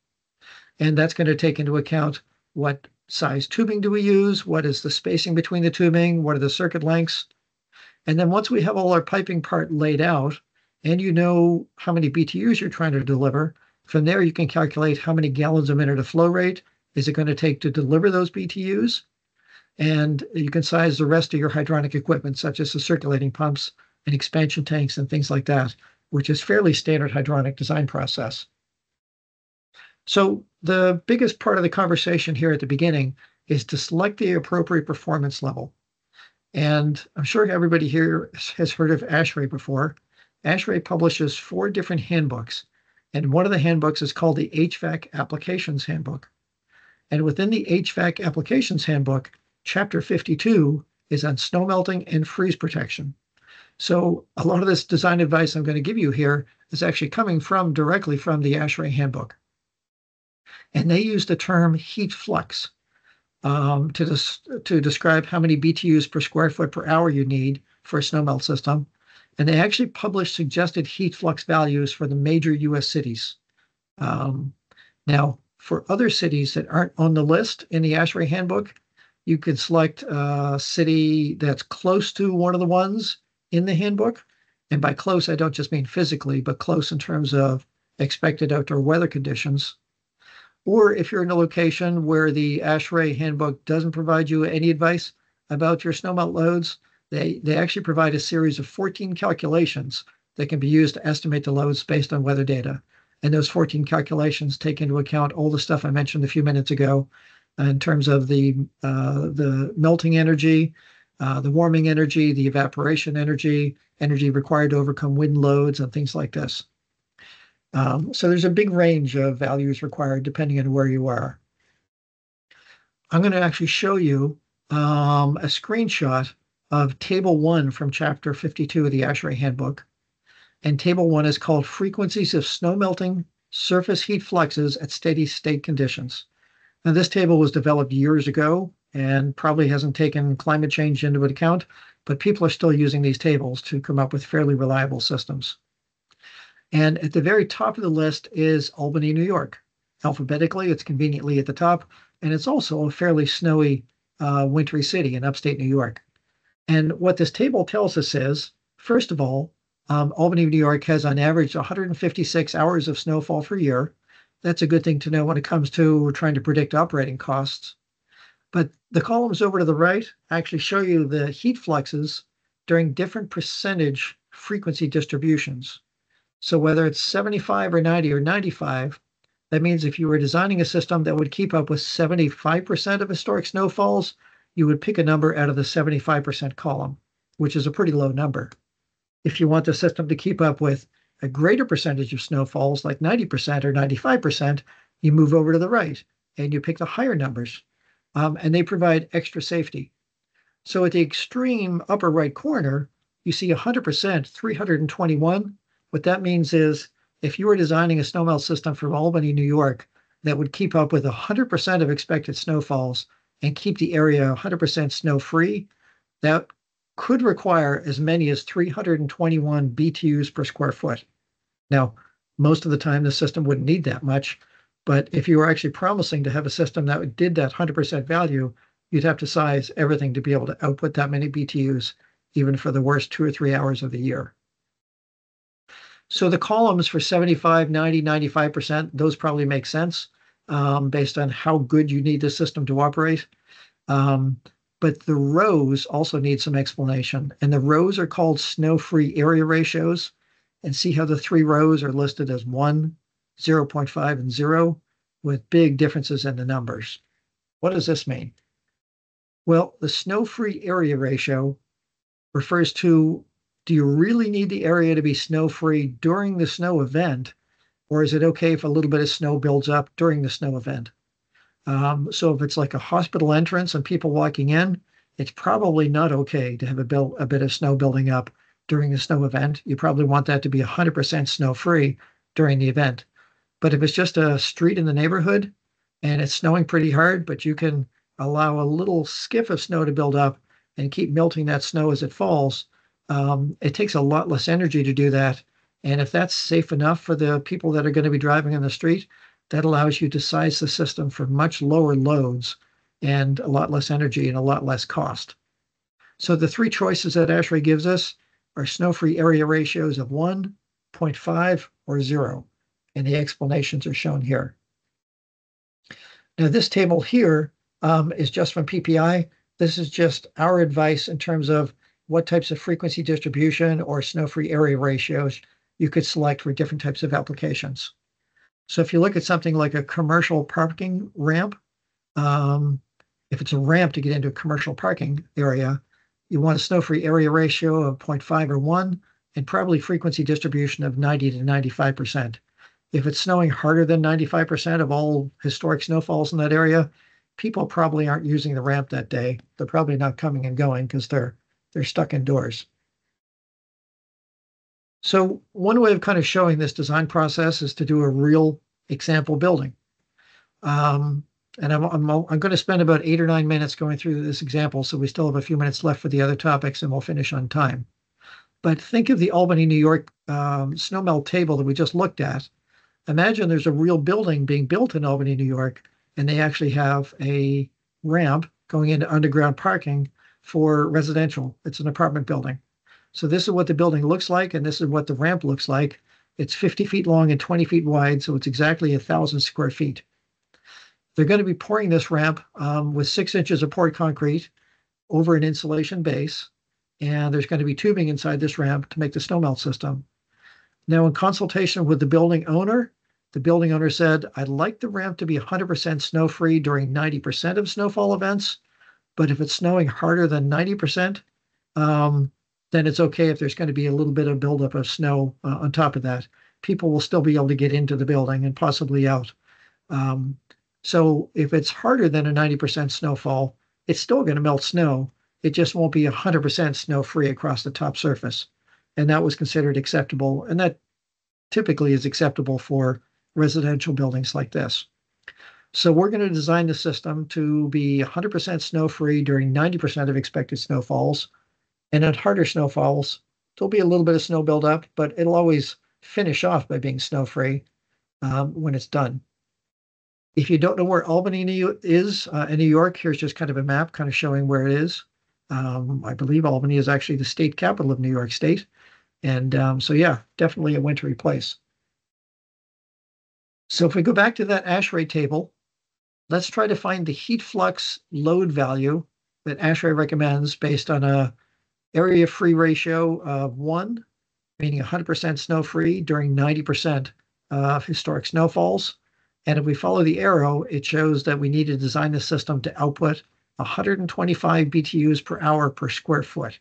And that's going to take into account what size tubing do we use, what is the spacing between the tubing, what are the circuit lengths. And then once we have all our piping part laid out, and you know how many BTUs you're trying to deliver, from there you can calculate how many gallons a minute of flow rate is it going to take to deliver those BTUs. And you can size the rest of your hydronic equipment, such as the circulating pumps and expansion tanks and things like that, which is fairly standard hydronic design process. So the biggest part of the conversation here at the beginning is to select the appropriate performance level. And I'm sure everybody here has heard of ASHRAE before. ASHRAE publishes 4 different handbooks, and one of the handbooks is called the HVAC Applications Handbook. And within the HVAC Applications Handbook, Chapter 52 is on snow melting and freeze protection. So a lot of this design advice I'm going to give you here is actually coming directly from the ASHRAE handbook. And they use the term heat flux to describe how many BTUs per square foot per hour you need for a snowmelt system. And they actually publish suggested heat flux values for the major US cities. Now, for other cities that aren't on the list in the ASHRAE handbook, you can select a city that's close to one of the ones in the handbook. And by close, I don't just mean physically, but close in terms of expected outdoor weather conditions. Or if you're in a location where the ASHRAE handbook doesn't provide you any advice about your snowmelt loads, they actually provide a series of 14 calculations that can be used to estimate the loads based on weather data. And those 14 calculations take into account all the stuff I mentioned a few minutes ago in terms of the melting energy, the warming energy, the evaporation energy, energy required to overcome wind loads, and things like this. So there's a big range of values required depending on where you are. I'm going to actually show you a screenshot of Table 1 from Chapter 52 of the ASHRAE Handbook. And Table 1 is called Frequencies of Snow Melting Surface Heat Fluxes at Steady State Conditions. Now, this table was developed years ago and probably hasn't taken climate change into account, but people are still using these tables to come up with fairly reliable systems. And at the very top of the list is Albany, New York. Alphabetically, it's conveniently at the top, and it's also a fairly snowy, wintry city in upstate New York. And what this table tells us is, first of all, Albany, New York has on average 156 hours of snowfall per year. That's a good thing to know when it comes to trying to predict operating costs. But the columns over to the right actually show you the heat fluxes during different percentage frequency distributions. So whether it's 75 or 90 or 95, that means if you were designing a system that would keep up with 75% of historic snowfalls, you would pick a number out of the 75% column, which is a pretty low number. If you want the system to keep up with a greater percentage of snowfalls, like 90% or 95%, you move over to the right and you pick the higher numbers. And they provide extra safety. So at the extreme upper right corner, you see 100%, 321. What that means is if you were designing a snowmelt system from Albany, New York, that would keep up with 100% of expected snowfalls and keep the area 100% snow-free, that could require as many as 321 BTUs per square foot. Now, most of the time, the system wouldn't need that much, but if you were actually promising to have a system that did that 100% value, you'd have to size everything to be able to output that many BTUs, even for the worst 2 or 3 hours of the year. So the columns for 75, 90, 95%, those probably make sense based on how good you need the system to operate. But the rows also need some explanation. And the rows are called snow-free area ratios. and see how the three rows are listed as 1, 0.5, and 0, with big differences in the numbers. What does this mean? Well, the snow-free area ratio refers to, do you really need the area to be snow-free during the snow event, or is it okay if a little bit of snow builds up during the snow event? So if it's like a hospital entrance and people walking in, it's probably not okay to have a bit of snow building up during the snow event. You probably want that to be 100% snow-free during the event. But if it's just a street in the neighborhood and it's snowing pretty hard, but you can allow a little skiff of snow to build up and keep melting that snow as it falls, it takes a lot less energy to do that. And if that's safe enough for the people that are going to be driving on the street, that allows you to size the system for much lower loads and a lot less energy and a lot less cost. So the three choices that ASHRAE gives us are snow-free area ratios of 1, 0.5, or 0. And the explanations are shown here. Now, this table here is just from PPI. This is just our advice in terms of what types of frequency distribution or snow-free area ratios you could select for different types of applications. So if you look at something like a commercial parking ramp, if it's a ramp to get into a commercial parking area, you want a snow-free area ratio of 0.5 or 1, and probably frequency distribution of 90 to 95%. If it's snowing harder than 95% of all historic snowfalls in that area, people probably aren't using the ramp that day. They're probably not coming and going because they're stuck indoors. So one way of kind of showing this design process is to do a real example building. And I'm going to spend about 8 or 9 minutes going through this example, so we still have a few minutes left for the other topics, and we'll finish on time. But think of the Albany, New York snowmelt table that we just looked at. Imagine there's a real building being built in Albany, New York, and they actually have a ramp going into underground parking for residential. It's an apartment building. So this is what the building looks like, and this is what the ramp looks like. It's 50 feet long and 20 feet wide, so it's exactly 1,000 square feet. They're going to be pouring this ramp with 6 inches of poured concrete over an insulation base, and there's going to be tubing inside this ramp to make the snowmelt system. Now, in consultation with the building owner said, I'd like the ramp to be 100% snow-free during 90% of snowfall events, but if it's snowing harder than 90%, then it's okay if there's going to be a little bit of buildup of snow on top of that. People will still be able to get into the building and possibly out. So if it's harder than a 90% snowfall, it's still going to melt snow. It just won't be 100% snow-free across the top surface. And that was considered acceptable. And that typically is acceptable for residential buildings like this. So we're going to design the system to be 100% snow-free during 90% of expected snowfalls. And at harder snowfalls, there'll be a little bit of snow buildup, but it'll always finish off by being snow-free when it's done. If you don't know where Albany is in New York, here's just kind of a map kind of showing where it is. I believe Albany is actually the state capital of New York State. And so, yeah, definitely a wintry place. So if we go back to that ASHRAE table, let's try to find the heat flux load value that ASHRAE recommends based on a area free ratio of 1, meaning 100% snow-free during 90% of historic snowfalls. And if we follow the arrow, it shows that we need to design the system to output 125 BTUs per hour per square foot.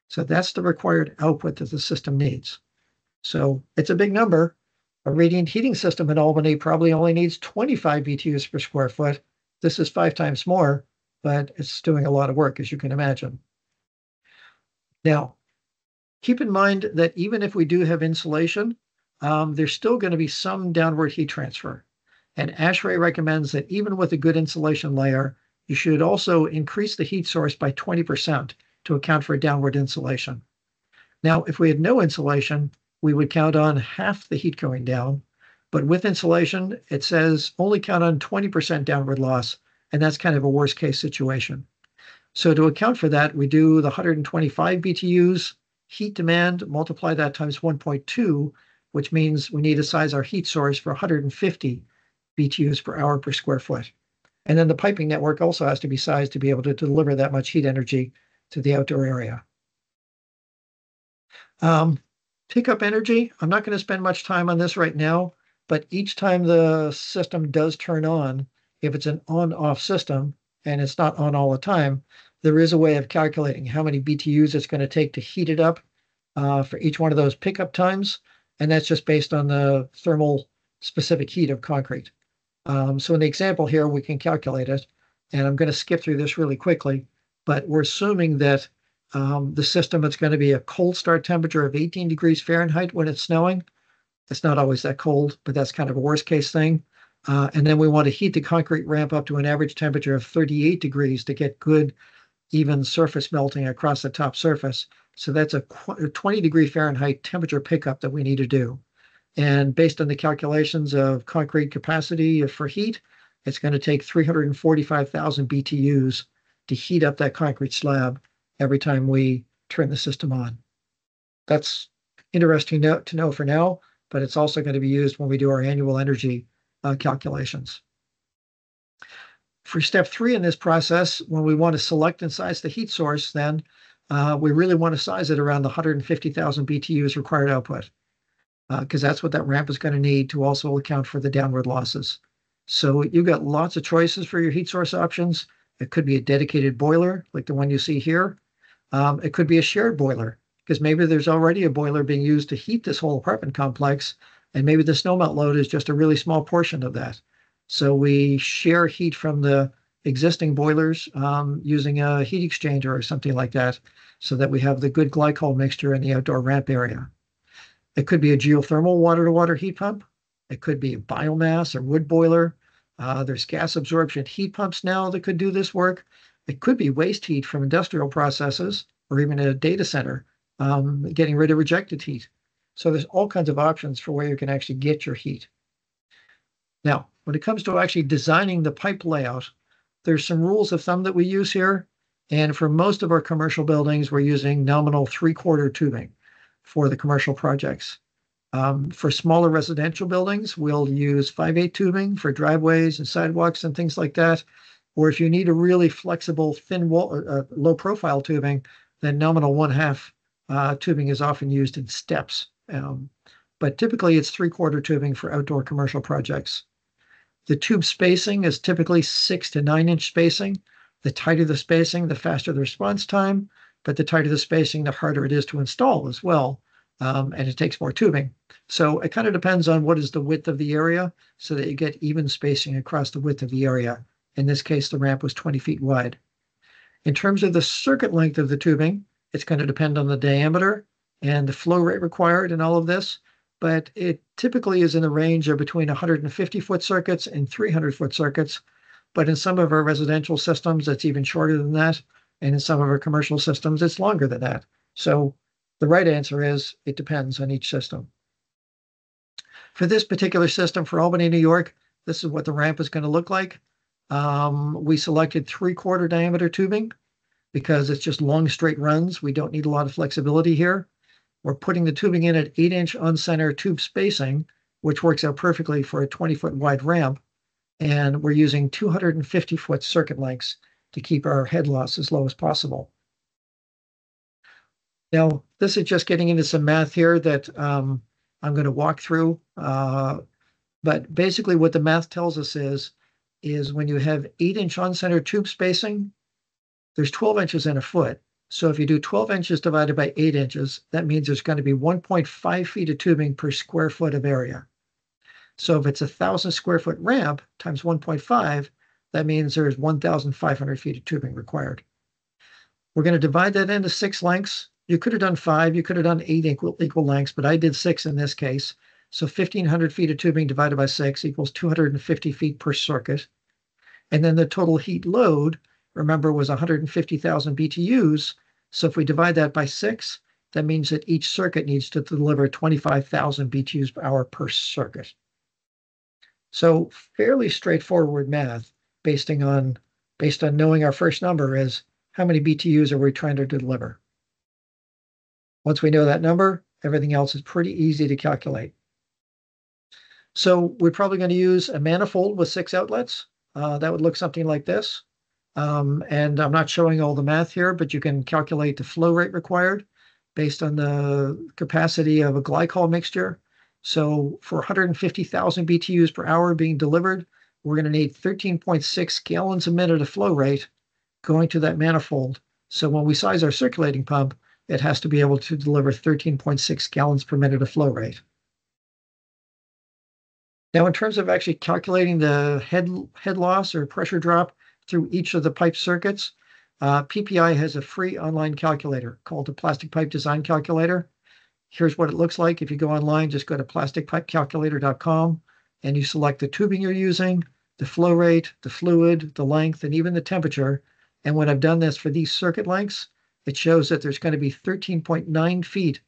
So that's the required output that the system needs. So it's a big number. A radiant heating system in Albany probably only needs 25 BTUs per square foot. This is 5 times more, but it's doing a lot of work, as you can imagine. Now, keep in mind that even if we do have insulation, there's still going to be some downward heat transfer. And ASHRAE recommends that even with a good insulation layer, you should also increase the heat source by 20% to account for downward insulation. Now, if we had no insulation, we would count on half the heat going down. But with insulation, it says only count on 20% downward loss, and that's kind of a worst case situation. So to account for that, we do the 125 BTUs heat demand, multiply that times 1.2, which means we need to size our heat source for 150 BTUs per hour per square foot. And then the piping network also has to be sized to be able to deliver that much heat energy to the outdoor area. Pickup energy, I'm not going to spend much time on this right now, but each time the system does turn on, if it's an on-off system and it's not on all the time, there is a way of calculating how many BTUs it's going to take to heat it up for each one of those pickup times. And that's just based on the thermal specific heat of concrete. So in the example here, we can calculate it. And I'm going to skip through this really quickly, but we're assuming that the system is going to be a cold start temperature of 18 degrees Fahrenheit when it's snowing. It's not always that cold, but that's kind of a worst case thing. And then we want to heat the concrete ramp up to an average temperature of 38 degrees to get good, even surface melting across the top surface. So that's a 20-degree Fahrenheit temperature pickup that we need to do. And based on the calculations of concrete capacity for heat, it's going to take 345,000 BTUs to heat up that concrete slab every time we turn the system on. That's interesting to know for now, but it's also going to be used when we do our annual energy calculations. For step 3 in this process, when we want to select and size the heat source, then we really want to size it around the 150,000 BTUs required output, because that's what that ramp is going to need to also account for the downward losses. So you've got lots of choices for your heat source options. It could be a dedicated boiler, like the one you see here. It could be a shared boiler, because maybe there's already a boiler being used to heat this whole apartment complex, and maybe the snowmelt load is just a really small portion of that. So we share heat from the existing boilers using a heat exchanger or something like that, so that we have the good glycol mixture in the outdoor ramp area. It could be a geothermal water-to-water heat pump. It could be a biomass or wood boiler. There's gas absorption heat pumps now that could do this work. It could be waste heat from industrial processes or even a data center, getting rid of rejected heat. So there's all kinds of options for where you can actually get your heat. Now, when it comes to actually designing the pipe layout, there's some rules of thumb that we use here. And for most of our commercial buildings, we're using nominal 3/4 tubing for the commercial projects. For smaller residential buildings, we'll use 5/8 tubing for driveways and sidewalks and things like that. Or if you need a really flexible, thin wall, low profile tubing, then nominal 1/2 tubing is often used in steps. But typically it's 3/4 tubing for outdoor commercial projects. The tube spacing is typically 6 to 9-inch spacing. The tighter the spacing, the faster the response time, but the tighter the spacing, the harder it is to install as well. And it takes more tubing. So it kind of depends on what is the width of the area so that you get even spacing across the width of the area. In this case, the ramp was 20 feet wide. In terms of the circuit length of the tubing, it's going to depend on the diameter and the flow rate required and all of this, but it typically is in the range of between 150-foot circuits and 300-foot circuits. But in some of our residential systems, it's even shorter than that. And in some of our commercial systems, it's longer than that. So the right answer is it depends on each system. For this particular system for Albany, New York, this is what the ramp is going to look like. We selected 3/4 diameter tubing because it's just long straight runs. We don't need a lot of flexibility here. We're putting the tubing in at 8-inch on-center tube spacing, which works out perfectly for a 20-foot wide ramp. And we're using 250-foot circuit lengths to keep our head loss as low as possible. Now, this is just getting into some math here that I'm going to walk through. But basically what the math tells us is when you have 8-inch on-center tube spacing, there's 12 inches in a foot. So if you do 12 inches divided by 8 inches, that means there's going to be 1.5 feet of tubing per square foot of area. So if it's 1,000 square foot ramp times 1.5, that means there's 1,500 feet of tubing required. We're going to divide that into 6 lengths. You could have done 5, you could have done 8 equal lengths, but I did 6 in this case. So 1,500 feet of tubing divided by 6 equals 250 feet per circuit. And then the total heat load, remember, was 150,000 BTUs. So if we divide that by 6, that means that each circuit needs to deliver 25,000 BTUs per hour per circuit. So fairly straightforward math based on knowing our first number is how many BTUs are we trying to deliver. Once we know that number, everything else is pretty easy to calculate. So we're probably going to use a manifold with 6 outlets. That would look something like this. And I'm not showing all the math here, but you can calculate the flow rate required. based on the capacity of a glycol mixture. So for 150,000 BTUs per hour being delivered, we're going to need 13.6 gallons a minute of flow rate going to that manifold. So when we size our circulating pump, it has to be able to deliver 13.6 gallons per minute of flow rate. Now, in terms of actually calculating the head loss or pressure drop through each of the pipe circuits, PPI has a free online calculator called the Plastic Pipe Design Calculator. Here's what it looks like. If you go online, just go to plasticpipecalculator.com and you select the tubing you're using, the flow rate, the fluid, the length, and even the temperature. And when I've done this for these circuit lengths, it shows that there's going to be 13.9 feet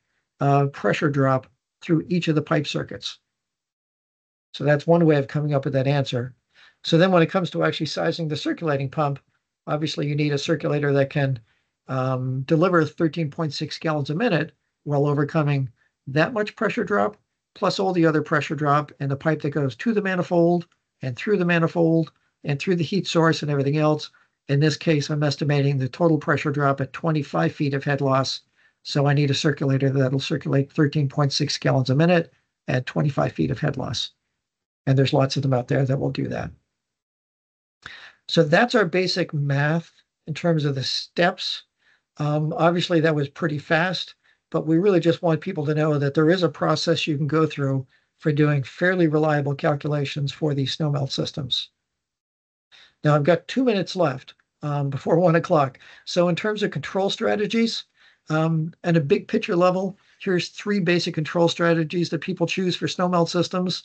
pressure drop through each of the pipe circuits. So that's one way of coming up with that answer. So then when it comes to actually sizing the circulating pump, obviously you need a circulator that can deliver 13.6 gallons a minute while overcoming that much pressure drop, plus all the other pressure drop and the pipe that goes to the manifold and through the manifold and through the heat source and everything else. In this case, I'm estimating the total pressure drop at 25 feet of head loss. So I need a circulator that'll circulate 13.6 gallons a minute at 25 feet of head loss. And there's lots of them out there that will do that. So that's our basic math in terms of the steps. Obviously, that was pretty fast, but we really just want people to know that there is a process you can go through for doing fairly reliable calculations for these snowmelt systems. Now, I've got 2 minutes left before 1 o'clock. So in terms of control strategies, at a big picture level, here's 3 basic control strategies that people choose for snowmelt systems.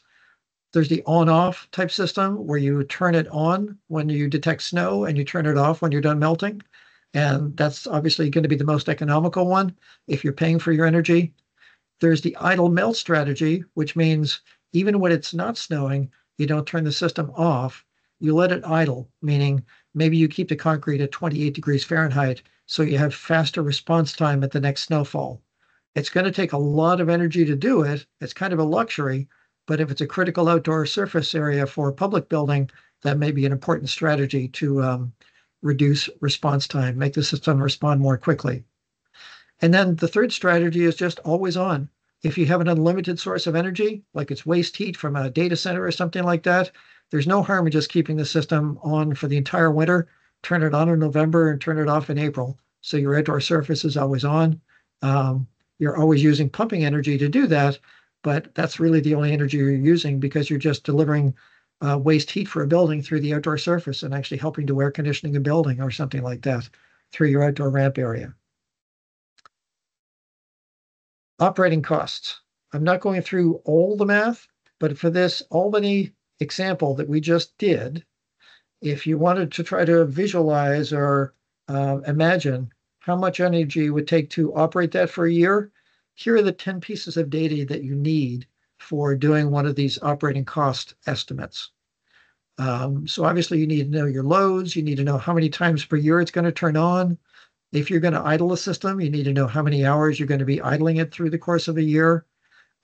There's the on-off type system where you turn it on when you detect snow and you turn it off when you're done melting. And that's obviously going to be the most economical one if you're paying for your energy. There's the idle melt strategy, which means even when it's not snowing, you don't turn the system off. You let it idle, meaning maybe you keep the concrete at 28 degrees Fahrenheit so you have faster response time at the next snowfall. It's going to take a lot of energy to do it. It's kind of a luxury. But if it's a critical outdoor surface area for a public building, that may be an important strategy to reduce response time, make the system respond more quickly. And then the third strategy is just always on. If you have an unlimited source of energy, like it's waste heat from a data center or something like that, there's no harm in just keeping the system on for the entire winter. Turn it on in November and turn it off in April. So your outdoor surface is always on. You're always using pumping energy to do that, but that's really the only energy you're using because you're just delivering waste heat for a building through the outdoor surface and actually helping to air conditioning a building or something like that through your outdoor ramp area. Operating costs. I'm not going through all the math, but for this Albany example that we just did, if you wanted to try to visualize or imagine how much energy it would take to operate that for a year, here are the 10 pieces of data that you need for doing one of these operating cost estimates. So obviously you need to know your loads. You need to know how many times per year it's going to turn on. If you're going to idle a system, you need to know how many hours you're going to be idling it through the course of a year.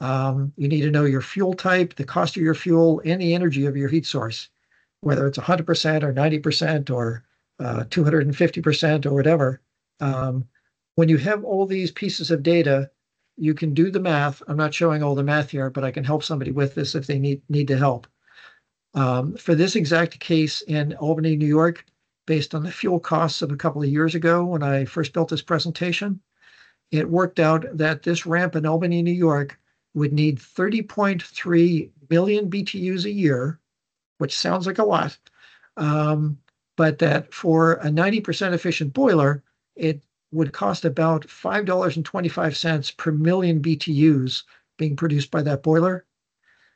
You need to know your fuel type, the cost of your fuel, and the energy of your heat source, whether it's 100% or 90% or 250% or whatever. When you have all these pieces of data, you can do the math. I'm not showing all the math here, but I can help somebody with this if they need the help. For this exact case in Albany, New York, based on the fuel costs of a couple of years ago when I first built this presentation, it worked out that this ramp in Albany, New York would need 30.3 million BTUs a year, which sounds like a lot, but that for a 90% efficient boiler, it would cost about $5.25 per million BTUs being produced by that boiler.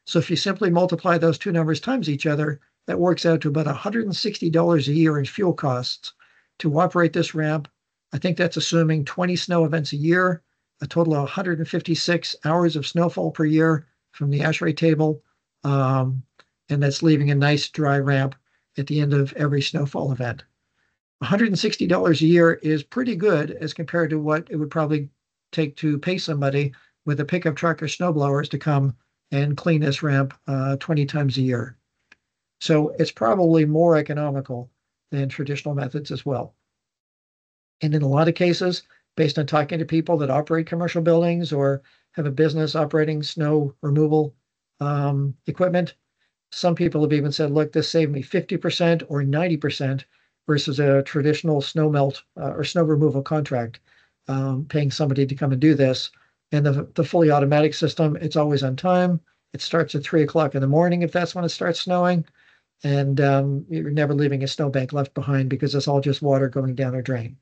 So if you simply multiply those two numbers times each other, that works out to about $160 a year in fuel costs to operate this ramp. I think that's assuming 20 snow events a year, a total of 156 hours of snowfall per year from the ASHRAE table, and that's leaving a nice dry ramp at the end of every snowfall event. $160 a year is pretty good as compared to what it would probably take to pay somebody with a pickup truck or snowblowers to come and clean this ramp 20 times a year. So it's probably more economical than traditional methods as well. And in a lot of cases, based on talking to people that operate commercial buildings or have a business operating snow removal equipment. Some people have even said, look, this saved me 50% or 90% versus a traditional snow melt or snow removal contract, paying somebody to come and do this. And the fully automatic system, it's always on time. It starts at 3 o'clock in the morning if that's when it starts snowing. And you're never leaving a snowbank left behind because it's all just water going down a drain.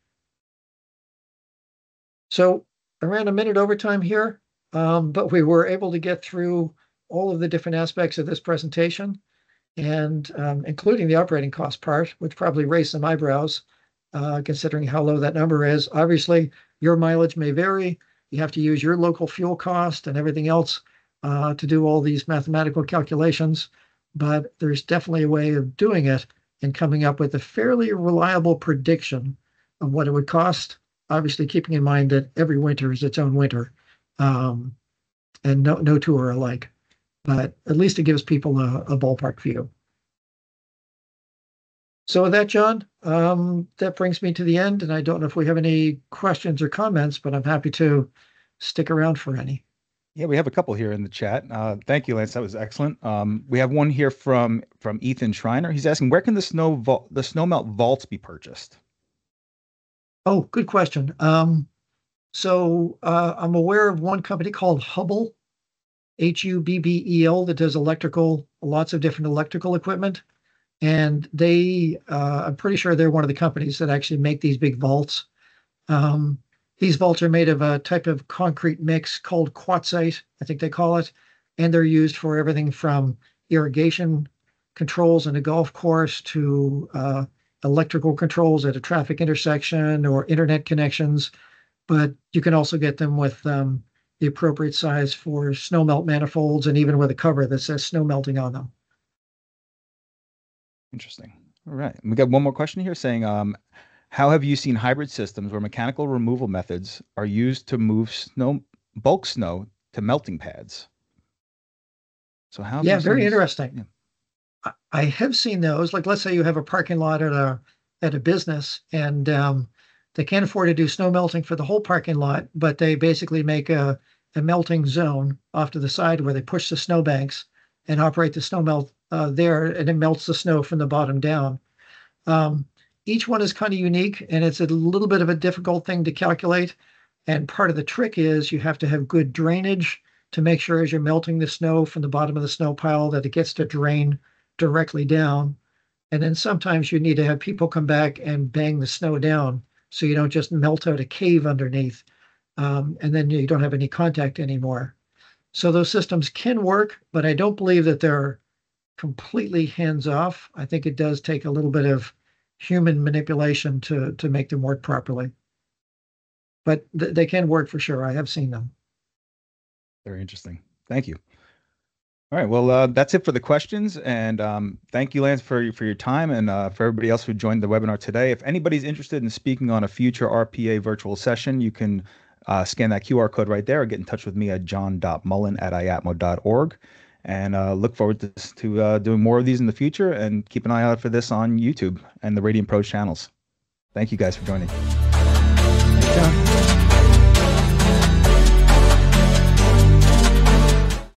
So I ran a minute overtime here, but we were able to get through all of the different aspects of this presentation, and including the operating cost part, which probably raised some eyebrows, considering how low that number is. Obviously, your mileage may vary. You have to use your local fuel cost and everything else to do all these mathematical calculations, but there's definitely a way of doing it and coming up with a fairly reliable prediction of what it would cost. Obviously, keeping in mind that every winter is its own winter, and no two are alike. But at least it gives people a ballpark view. So with that, John, that brings me to the end, and I don't know if we have any questions or comments, but I'm happy to stick around for any. Yeah, we have a couple here in the chat. Thank you, Lance. That was excellent. We have one here from Ethan Schreiner. He's asking, where can the snowmelt vaults be purchased? Oh, good question. So I'm aware of one company called Hubble, Hubbel, that does lots of different electrical equipment. And I'm pretty sure they're one of the companies that actually make these big vaults. These vaults are made of a type of concrete mix called quartzite, I think they call it. And they're used for everything from irrigation controls in a golf course to electrical controls at a traffic intersection or internet connections. But you can also get them with the appropriate size for snowmelt manifolds and even with a cover that says snow melting on them. Interesting. All right. And we got one more question here saying, how have you seen hybrid systems where mechanical removal methods are used to move bulk snow to melting pads? So how? Yeah, very interesting. Yeah. I have seen those. Like, let's say you have a parking lot at a business, and they can't afford to do snow melting for the whole parking lot, but they basically make a melting zone off to the side where they push the snowbanks and operate the snow melt there, and it melts the snow from the bottom down. Each one is kind of unique, and it's a little bit of a difficult thing to calculate. And part of the trick is you have to have good drainage to make sure as you're melting the snow from the bottom of the snow pile that it gets to drain directly down. And then sometimes you need to have people come back and bang the snow down so you don't just melt out a cave underneath, and then you don't have any contact anymore. So those systems can work, but I don't believe that they're completely hands off. I think it does take a little bit of human manipulation to make them work properly. But they can work for sure. I have seen them. Very interesting. Thank you. All right. Well, that's it for the questions. And thank you, Lance, for your time, and for everybody else who joined the webinar today. If anybody's interested in speaking on a future RPA virtual session, you can scan that QR code right there or get in touch with me at john.mullen@iatmo.org. And look forward to doing more of these in the future, and keep an eye out for this on YouTube and the Radiant Pro channels. Thank you guys for joining. Thanks, John.